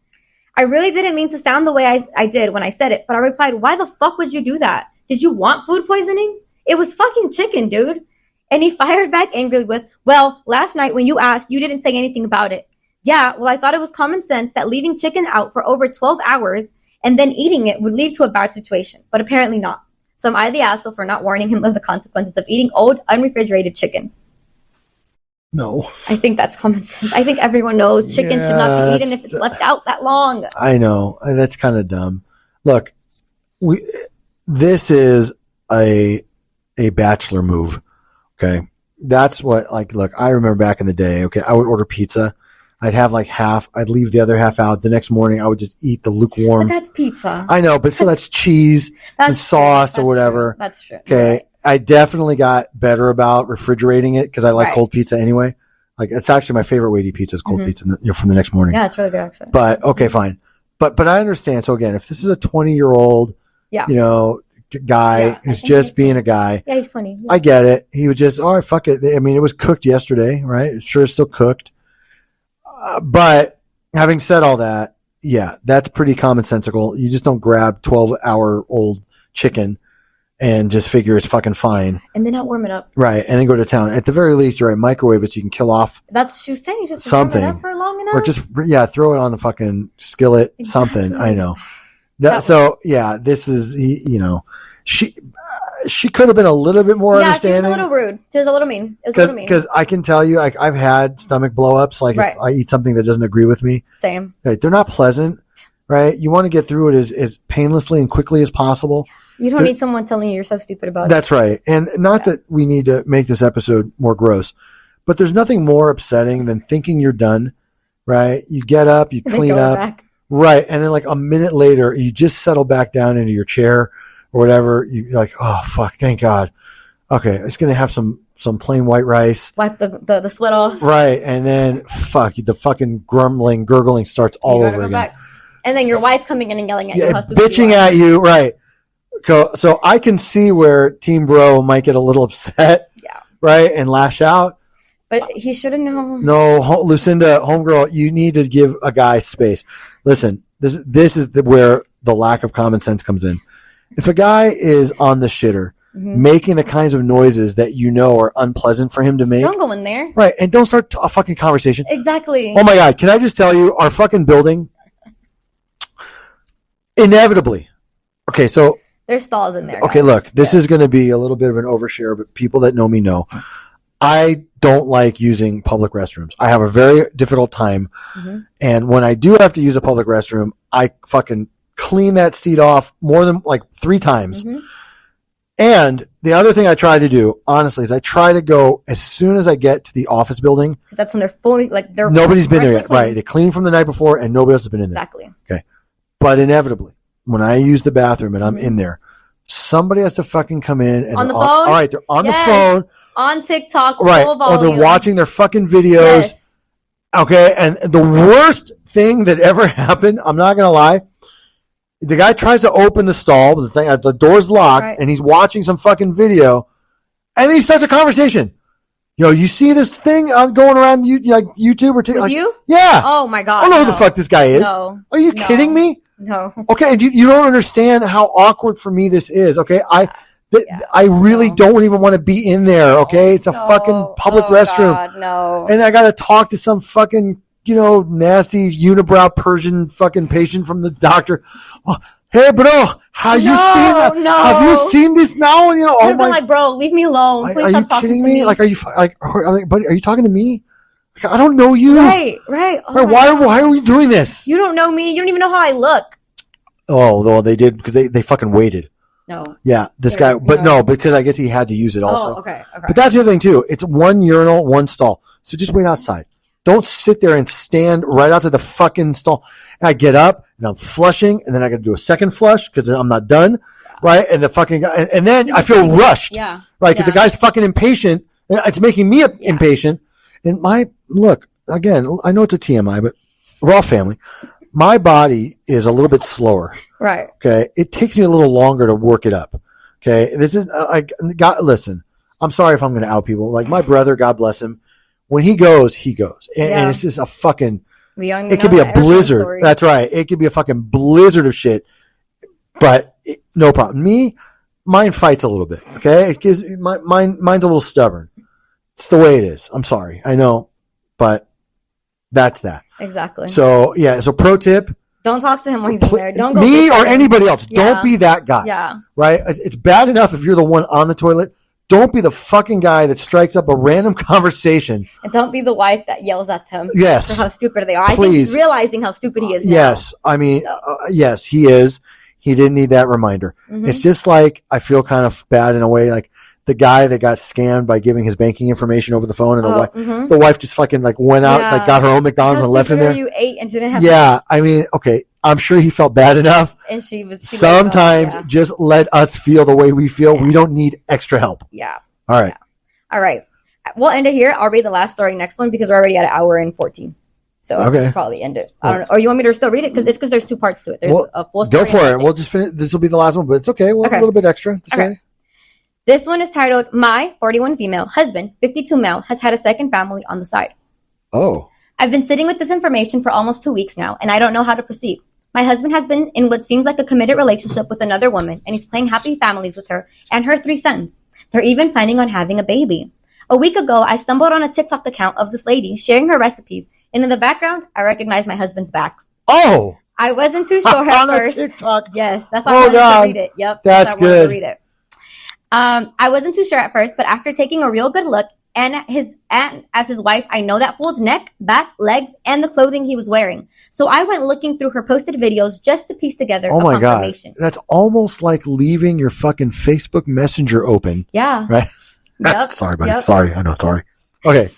I really didn't mean to sound the way I did when I said it, but I replied, why the fuck would you do that? Did you want food poisoning? It was fucking chicken, dude. And he fired back angrily with, well, last night when you asked, you didn't say anything about it. Yeah, well, I thought it was common sense that leaving chicken out for over 12 hours and then eating it would lead to a bad situation, but apparently not. So am I the asshole for not warning him of the consequences of eating old, unrefrigerated chicken? No. I think that's common sense. I think everyone knows chicken should not be eaten if it's left out that long. I know. That's kind of dumb. Look, this is a bachelor move. Okay. That's what, like, look, I remember back in the day, okay, I would order pizza. I'd have like half, I'd leave the other half out. The next morning I would just eat the lukewarm. But that's pizza. I know, but so that's cheese and sauce or whatever. True. That's true. Okay. Right. I definitely got better about refrigerating it because I like cold pizza anyway. Like, it's actually my favorite way to eat pizza is cold pizza, from the next morning. Yeah, it's really good actually. But okay, fine. But I understand. So again, if this is a 20-year-old, guy who's just being a guy. Yeah, he's 20. Yeah. I get it. He was just, all right, fuck it. I mean, it was cooked yesterday, right? Sure, it's still cooked. But having said all that, yeah, that's pretty commonsensical. You just don't grab 12-hour-old chicken and just figure it's fucking fine. And then not warm it up. Right. And then go to town. At the very least, you're right. Microwave it so you can kill off. That's what she was saying. Just something. Warm it up for long enough. Or just, throw it on the fucking skillet. Exactly. Something. I know. This is, she could have been a little bit more understanding. She was a little rude. She was a little mean. It was a little mean. Because I can tell you, I've had stomach blow-ups. Like, if I eat something that doesn't agree with me. Same. Right, they're not pleasant, right? You want to get through it as painlessly and quickly as possible. You don't need someone telling you you're so stupid about it. That's right. And not that we need to make this episode more gross, but there's nothing more upsetting than thinking you're done, right? You get up, you clean up. Back. Right. And then like a minute later, you just settle back down into your chair or whatever. You're like, oh, fuck, thank God. Okay, I'm just going to have some plain white rice. Wipe the sweat off. Right. And then, the fucking gurgling starts all over again. Back. And then your wife coming in and yelling at you. How stupid bitching at you. Right. So I can see where Team Bro might get a little upset. Yeah. Right. And lash out. But he should have known. No, Lucinda, homegirl, you need to give a guy space. Listen, this is where the lack of common sense comes in. If a guy is on the shitter, making the kinds of noises that you know are unpleasant for him to make. Don't go in there. Right. And don't start a fucking conversation. Exactly. Oh my God. Can I just tell you, our fucking building, inevitably. Okay, so. There's stalls in there. Okay, look, this is going to be a little bit of an overshare, but people that know me know. I don't like using public restrooms. I have a very difficult time. And when I do have to use a public restroom, I fucking clean that seat off more than like 3 times. And the other thing I try to do, honestly, is I try to go as soon as I get to the office building. Because that's when they're fully, nobody's been there yet. Clean. Right. They clean from the night before and nobody else has been in there. Exactly. Okay. But inevitably, when I use the bathroom and I'm in there, somebody has to fucking come in and on the phone. All right, they're on the phone, on TikTok, right? Or they're watching their fucking videos. Yes. Okay, and the worst thing that ever happened, I'm not gonna lie, the guy tries to open the stall, the door's locked, and he's watching some fucking video, and then he starts a conversation. Yo, you see this thing going around YouTube or TikTok? With you? Yeah. Oh my God. I don't know who the fuck this guy is. No. Are you kidding me? No. Okay, and you don't understand how awkward for me this is. Okay, I really don't even want to be in there. Okay, it's a fucking public restroom. God, no. And I got to talk to some fucking nasty unibrow Persian fucking patient from the doctor. Oh, hey, bro, have you seen that? No. Have you seen this now? I've been like, bro, leave me alone. Please are you kidding me? Like, buddy, are you talking to me? I don't know you. Right. Oh, why are we doing this? You don't know me. You don't even know how I look. Oh, well, they did because they fucking waited. No. Yeah, this guy, but no, because I guess he had to use it also. Oh, okay. But that's the other thing too. It's one urinal, one stall. So just wait outside. Don't sit there and stand right outside the fucking stall. And I get up and I'm flushing and then I got to do a second flush because I'm not done. Right. And the fucking guy, and then I feel rushed. Yeah. Right. Because the guy's fucking impatient. It's making me impatient. And look, again, I know it's a TMI, but we're all family. My body is a little bit slower. Right. Okay. It takes me a little longer to work it up. Okay. This is, listen, I'm sorry if I'm going to out people. Like my brother, God bless him. When he goes, he goes. And it's just a fucking, it could be a blizzard. Story. That's right. It could be a fucking blizzard of shit, but no problem. Mine fights a little bit. Okay. It gives mine's a little stubborn. It's the way it is. I'm sorry. I know, but that's that. Exactly. So pro tip. Don't talk to him when he's in there. Don't go me or anybody else. Yeah. Don't be that guy. Yeah. Right? It's bad enough if you're the one on the toilet. Don't be the fucking guy that strikes up a random conversation. And don't be the wife that yells at them. Yes. For how stupid they are. Please. I think he's realizing how stupid he is now. Yes. I mean, yes, he is. He didn't need that reminder. Mm-hmm. It's just like, I feel kind of bad in a way, like the guy that got scammed by giving his banking information over the phone and the wife just fucking went out, got her own McDonald's and left him there. You ate and didn't have I mean, okay. I'm sure he felt bad enough. And she sometimes just let us feel the way we feel. Yeah. We don't need extra help. Yeah. All right. Yeah. All right. We'll end it here. I'll read the last story next one because we're already at 1 hour and 14. So I'll probably end it. I don't know. Or you want me to still read it? Because there's 2 parts to it. There's a full story. Go for it. We'll just finish. This will be the last one, but it's okay. A little bit extra to say. This one is titled, My 41 female husband, 52 male, has had a second family on the side. Oh. I've been sitting with this information for almost 2 weeks now, and I don't know how to proceed. My husband has been in what seems like a committed relationship with another woman, and he's playing happy families with her and her 3 sons. They're even planning on having a baby. A week ago, I stumbled on a TikTok account of this lady sharing her recipes, and in the background, I recognized my husband's back. Oh! I wasn't too sure at first. TikTok. Yes, that's why I wanted to read it. Yep, that's good. To read it. I wasn't too sure at first, but after taking a real good look, and as his wife, I know that fool's neck, back, legs, and the clothing he was wearing. So I went looking through her posted videos just to piece together a confirmation. God. That's almost like leaving your fucking Facebook Messenger open. Yeah. Right? Yep. Sorry, buddy. Yep. Sorry. I know. Sorry. Okay.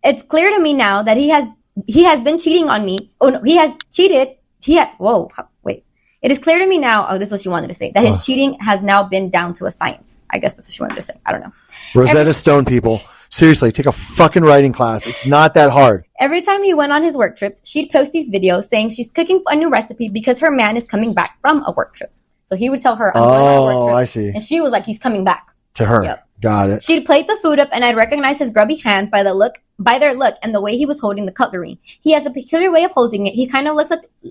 It's clear to me now that he has been cheating on me. Oh, no, he has cheated. Wait. It is clear to me now, this is what she wanted to say, that his cheating has now been down to a science. I guess that's what she wanted to say. I don't know. Rosetta Stone, people. Seriously, take a fucking writing class. It's not that hard. Every time he went on his work trips, she'd post these videos saying she's cooking a new recipe because her man is coming back from a work trip. So he would tell her, I'm going on a work trip. I see. And she was like, he's coming back. To her. Yep. Got it. She'd plate the food up, and I'd recognize his grubby hands by their look and the way he was holding the cutlery. He has a peculiar way of holding it. He kind of looks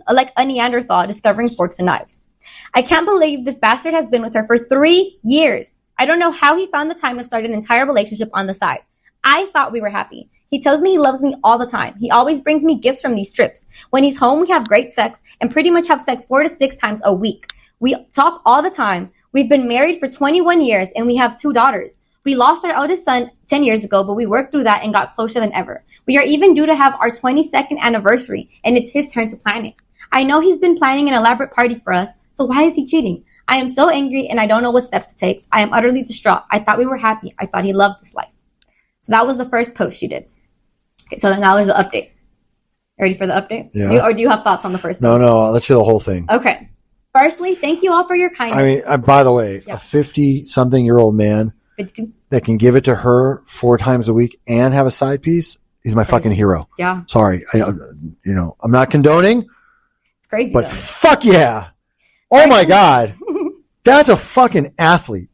like a Neanderthal discovering forks and knives. I can't believe this bastard has been with her for 3 years. I don't know how he found the time to start an entire relationship on the side. I thought we were happy. He tells me he loves me all the time. He always brings me gifts from these trips. When he's home, we have great sex and pretty much have sex 4 to 6 times a week. We talk all the time. We've been married for 21 years and we have 2 daughters. We lost our eldest son 10 years ago, but we worked through that and got closer than ever. We are even due to have our 22nd anniversary, and it's his turn to plan it. I know he's been planning an elaborate party for us, so why is he cheating? I am so angry, and I don't know what steps to take. I am utterly distraught. I thought we were happy. I thought he loved this life. So that was the first post she did. Okay, so now there's an update. Ready for the update? Yeah. Or do you have thoughts on the first post? No, let's hear the whole thing. Okay. Firstly, thank you all for your kindness. I mean, by the way, a 50-something-year-old man 52. That can give it to her 4 times a week and have a side piece, he's my fucking hero. Yeah. Sorry. I'm not condoning. It's crazy. But fuck yeah. Oh my God. That's a fucking athlete.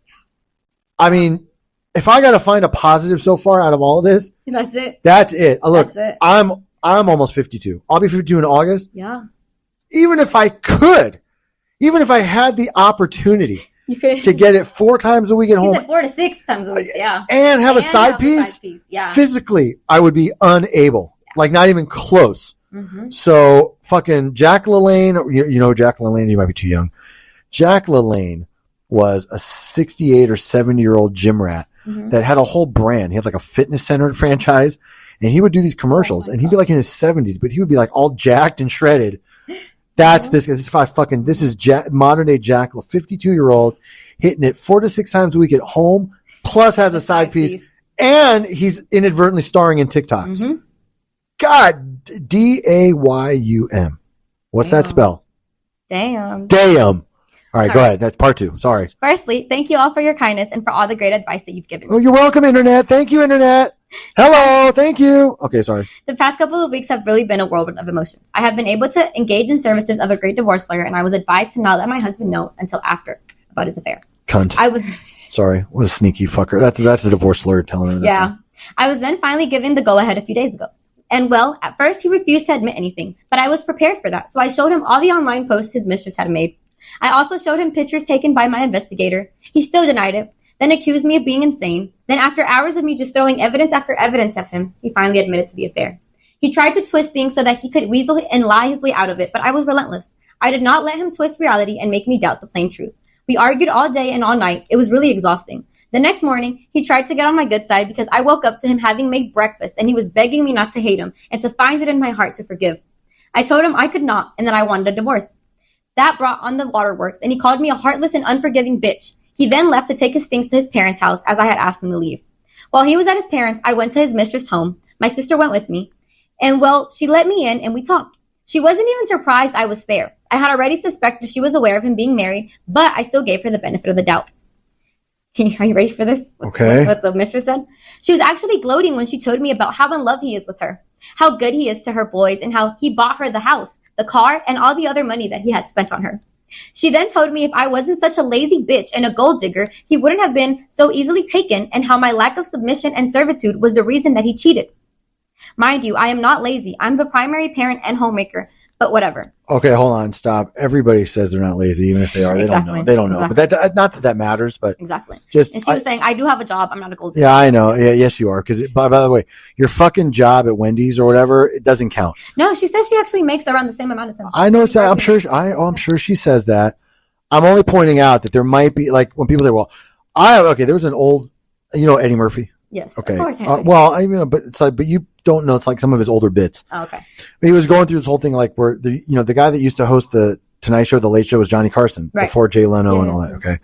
I mean, if I got to find a positive so far out of all of this, that's it. That's it. Look, that's it. I'm almost 52. I'll be 52 in August. Yeah. Even if I had the opportunity to get it 4 times a week at home. He said 4 to 6 times a week, yeah. And have a side piece. Yeah. Physically, I would be unable. Like, not even close. Mm-hmm. So, fucking Jack LaLanne, you know Jack LaLanne, you might be too young. Jack LaLanne was a 68 or 70-year-old gym rat that had a whole brand. He had like a fitness center franchise, and he would do these commercials, and he'd be like in his 70s, but he would be like all jacked and shredded. That's this is modern day Jack, a 52-year-old hitting it 4 to 6 times a week at home, plus has a side piece, and he's inadvertently starring in TikToks. Mm-hmm. God, D-A-Y-U-M. What's that spell? Damn. All right, go ahead. That's part 2. Sorry. Firstly, thank you all for your kindness and for all the great advice that you've given me. Oh, you're welcome, Internet. Thank you, Internet. Hello. Thank you. Okay, sorry. The past couple of weeks have really been a whirlwind of emotions. I have been able to engage in services of a great divorce lawyer, and I was advised to not let my husband know until after about his affair. Cunt. Sorry. What a sneaky fucker. That's the divorce lawyer telling her that. Yeah. I was then finally given the go-ahead a few days ago. And well, at first he refused to admit anything, but I was prepared for that. So I showed him all the online posts his mistress had made. I also showed him pictures taken by my investigator. He still denied it, then accused me of being insane. Then after hours of me just throwing evidence after evidence at him, he finally admitted to the affair. He tried to twist things so that he could weasel and lie his way out of it, but I was relentless. I did not let him twist reality and make me doubt the plain truth. We argued all day and all night. It was really exhausting. The next morning, he tried to get on my good side because I woke up to him having made breakfast and he was begging me not to hate him and to find it in my heart to forgive. I told him I could not and that I wanted a divorce. That brought on the waterworks, and he called me a heartless and unforgiving bitch. He then left to take his things to his parents' house as I had asked him to leave. While he was at his parents', I went to his mistress' home. My sister went with me. And well, she let me in and we talked. She wasn't even surprised I was there. I had already suspected she was aware of him being married, but I still gave her the benefit of the doubt. Are you ready for this? Okay. What the mistress said? She was actually gloating when she told me about how in love he is with her, how good he is to her boys, and how he bought her the house, the car, and all the other money that he had spent on her. She then told me if I wasn't such a lazy bitch and a gold digger, he wouldn't have been so easily taken, and how my lack of submission and servitude was the reason that he cheated. Mind you, I am not lazy. I'm the primary parent and homemaker, but whatever. Okay, hold on, stop. Everybody says they're not lazy, even if they are. They don't know. They don't know. But that, not that matters, but exactly. Just and she was saying, I do have a job. I'm not a gold digger. Yeah, I know. Yeah, yes, you are. Because by the way, your fucking job at Wendy's or whatever, it doesn't count. No, she says she actually makes around the same amount as him. I know. I'm sure. I'm sure she says that. I'm only pointing out that there might be like when people say, "Well, there was an old, Eddie Murphy." Yes. Okay. Of course. But it's like, but you don't know. It's like some of his older bits. Oh, okay. But he was going through this whole thing, like where the guy that used to host the Tonight Show, the Late Show, was Johnny Carson before Jay Leno and all that. Okay.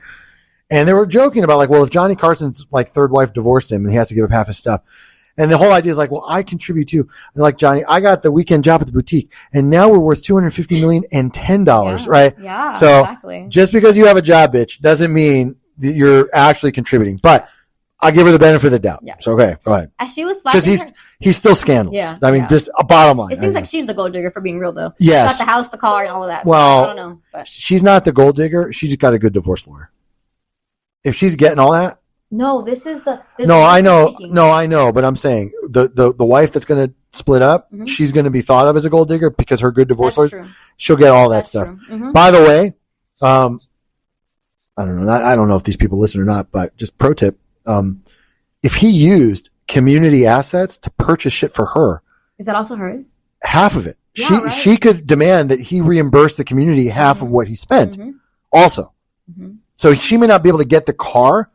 And they were joking about like, well, if Johnny Carson's like third wife divorced him and he has to give up half his stuff. And the whole idea is like, well, I contribute too. And like, Johnny, I got the weekend job at the boutique and now we're worth $250 million and $10, right? Yeah. So exactly. Just because you have a job, bitch, doesn't mean that you're actually contributing. But I give her the benefit of the doubt. Yeah. So, okay, go ahead. As she was because he's still scandalous. Yeah. I mean, just a bottom line. It seems like she's the gold digger for being real, though. Yes. She's got the house, the car, and all of that. So well, I don't know. But. She's not the gold digger. She just got a good divorce lawyer. If she's getting all that. No, this is the. No, I know. No, I know. But I'm saying the wife that's going to split up, she's going to be thought of as a gold digger because her good divorce lawyer, she'll get all that stuff. By the way, I don't know. I don't know if these people listen or not, but just pro tip. If he used community assets to purchase shit for her. Is that also hers? Half of it. Yeah, she could demand that he reimburse the community half of what he spent also. So she may not be able to get the car,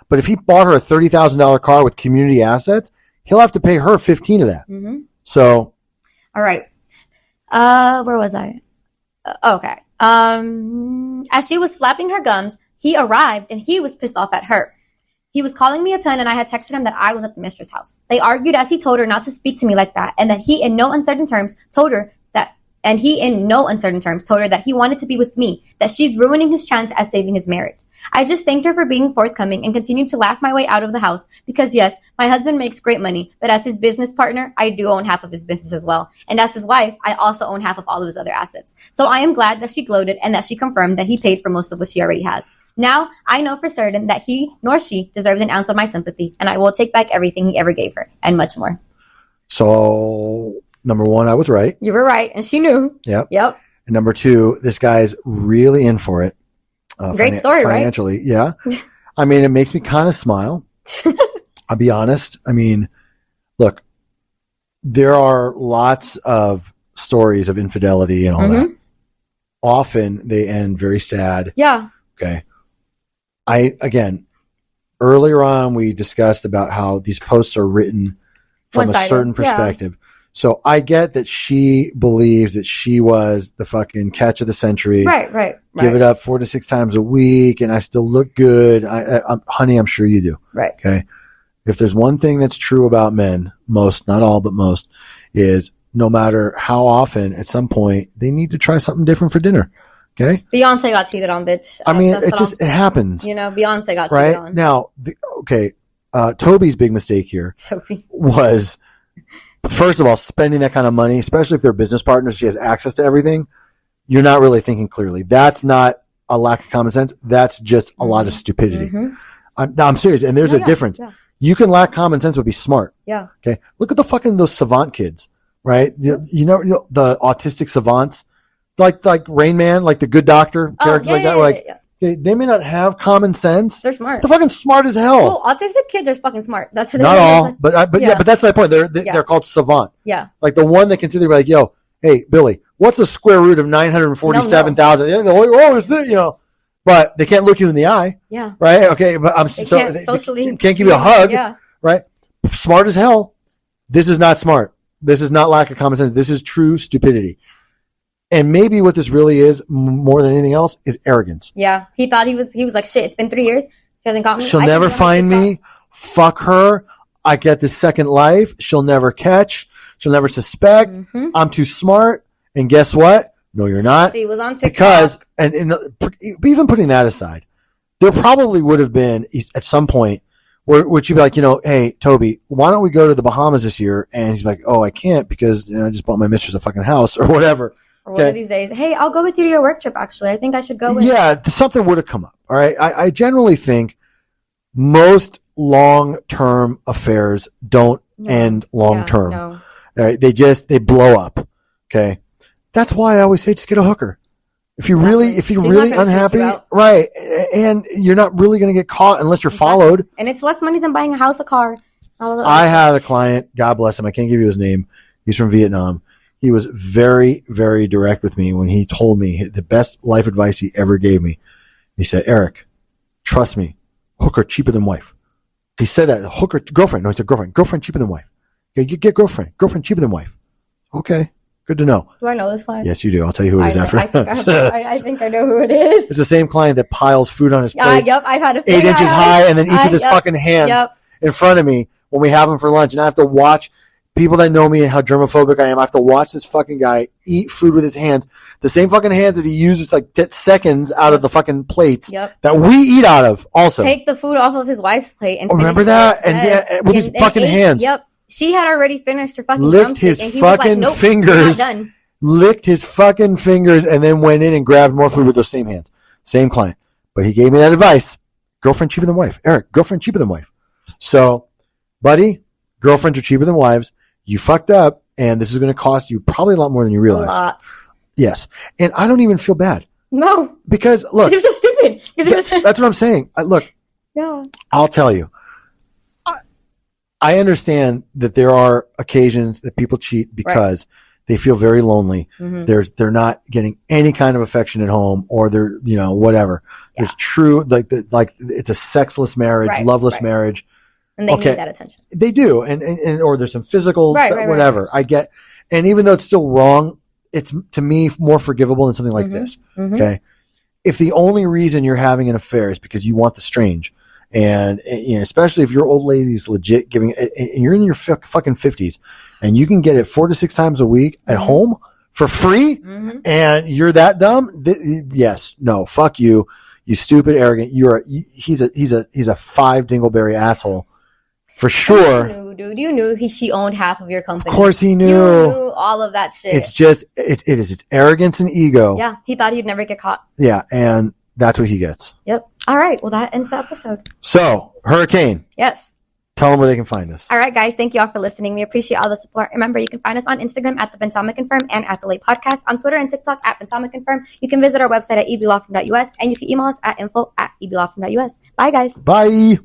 but if he bought her a $30,000 car with community assets, he'll have to pay her 15 of that. So. All right. Where was I? Okay. As she was flapping her gums, he arrived and he was pissed off at her. He was calling me a ton and I had texted him that I was at the mistress' house. They argued as he told her not to speak to me like that and that he in no uncertain terms told her that he wanted to be with me, that she's ruining his chance at saving his marriage. I just thanked her for being forthcoming and continued to laugh my way out of the house because yes, my husband makes great money, but as his business partner, I do own half of his business as well. And as his wife, I also own half of all of his other assets. So I am glad that she gloated and that she confirmed that he paid for most of what she already has. Now, I know for certain that he nor she deserves an ounce of my sympathy, and I will take back everything he ever gave her, and much more. So, number one, I was right. You were right, and she knew. Yep. And number two, this guy's really in for it. Great story, financially, right? Yeah. I mean, it makes me kind of smile. I'll be honest. I mean, look, there are lots of stories of infidelity and all that. Often they end very sad. Yeah. Okay. Earlier on, we discussed about how these posts are written from a certain perspective. Yeah. So I get that she believes that she was the fucking catch of the century. Right. Give it up 4 to 6 times a week and I still look good. Honey, I'm sure you do. Right. Okay. If there's one thing that's true about men, most, not all, but most, is no matter how often, at some point, they need to try something different for dinner. Okay. Beyonce got cheated on, bitch. I mean, it happens. Beyonce got cheated on. Now, Toby's big mistake here was, first of all, spending that kind of money, especially if they're business partners, she has access to everything. You're not really thinking clearly. That's not a lack of common sense. That's just a lot of stupidity. I'm serious. And there's a difference. Yeah. You can lack common sense, but be smart. Yeah. Okay. Look at the fucking, those savant kids, right? The autistic savants. Like Rain Man, like the Good Doctor, characters like that. Okay, they may not have common sense. They're smart. They're fucking smart as hell. Oh, autistic kids are fucking smart. That's what not all, but that's my point. They're called savant. Yeah. Like the one that can sit there and be like, yo, hey, Billy, what's the square root of 947,000? Oh, is that, but they can't look you in the eye. Yeah. Right? Okay, but they can't give you a hug. Yeah. Right? Smart as hell. This is not smart. This is not lack of common sense. This is true stupidity. And maybe what this really is, more than anything else, is arrogance. Yeah. He thought he was like, shit, it's been 3 years. She hasn't got me. She'll never find me. Fuck her. I get this second life. She'll never catch. She'll never suspect. I'm too smart. And guess what? No, you're not. She was on TikTok. Because, even putting that aside, there probably would have been at some point where would you be like, hey, Toby, why don't we go to the Bahamas this year? And he's like, oh, I can't because I just bought my mistress a fucking house or whatever. Or one of these days, hey, I'll go with you to your work trip, actually. I think I should go with you. Yeah, something would have come up. All right. I generally think most long-term affairs don't end long-term. No. All right, they blow up. Okay, that's why I always say just get a hooker. If you're really unhappy, right, and you're not really going to get caught unless you're followed. And it's less money than buying a house, a car. I had a client, God bless him, I can't give you his name. He's from Vietnam. He was very, very direct with me when he told me the best life advice he ever gave me. He said, Eric, trust me, hooker cheaper than wife. He said that, hooker, girlfriend. No, he said girlfriend. Girlfriend cheaper than wife. Okay, you get girlfriend. Girlfriend cheaper than wife. Okay. Good to know. Do I know this client? Yes, you do. I'll tell you who it is after. I think I know who it is. It's the same client that piles food on his plate. Yep, I've had 8 inches high and then eats with his fucking hands in front of me when we have him for lunch. And I have to watch people that know me and how germophobic I am. I have to watch this fucking guy eat food with his hands. The same fucking hands that he uses like seconds out of the fucking plates that we eat out of also. Take the food off of his wife's plate and remember that? And with his fucking hands. Yep. She had already finished her fucking licked his fucking fingers, licked his fucking fingers, and then went in and grabbed more food with those same hands. Same client. But he gave me that advice. Girlfriend cheaper than wife. Eric, girlfriend cheaper than wife. So, buddy, girlfriends are cheaper than wives. You fucked up, and this is going to cost you probably a lot more than you realize. A lot. Yes. And I don't even feel bad. No. Because, look. Because you're so stupid. That's what I'm saying. Look. Yeah. I'll tell you. I understand that there are occasions that people cheat because they feel very lonely. Mm-hmm. They're not getting any kind of affection at home, or they're, whatever. Yeah. There's true, like it's a sexless marriage, loveless marriage. And they need that attention. They do. And or there's some physical stuff, whatever. I get, and even though it's still wrong, it's to me more forgivable than something like this. Mm-hmm. Okay. If the only reason you're having an affair is because you want the strange, and especially if your old lady's legit giving, and you're in your fucking 50s, and you can get it 4 to 6 times a week at home for free, and you're that dumb, yes, no, fuck you, you stupid, arrogant. He's a 5 dingleberry asshole for sure. You knew, dude. You knew she owned half of your company. Of course he knew. You knew all of that shit. It's just it's arrogance and ego. Yeah, he thought he'd never get caught. Yeah, and that's what he gets. Yep. All right. Well, that ends the episode. So, Hurricane. Yes. Tell them where they can find us. All right, guys. Thank you all for listening. We appreciate all the support. Remember, you can find us on Instagram at The Bensamic Confirm and at The Late Podcast. On Twitter and TikTok at Bensamic Confirm. You can visit our website at eblawfirm.us, and you can email us at info@eblawfirm.us. Bye, guys. Bye.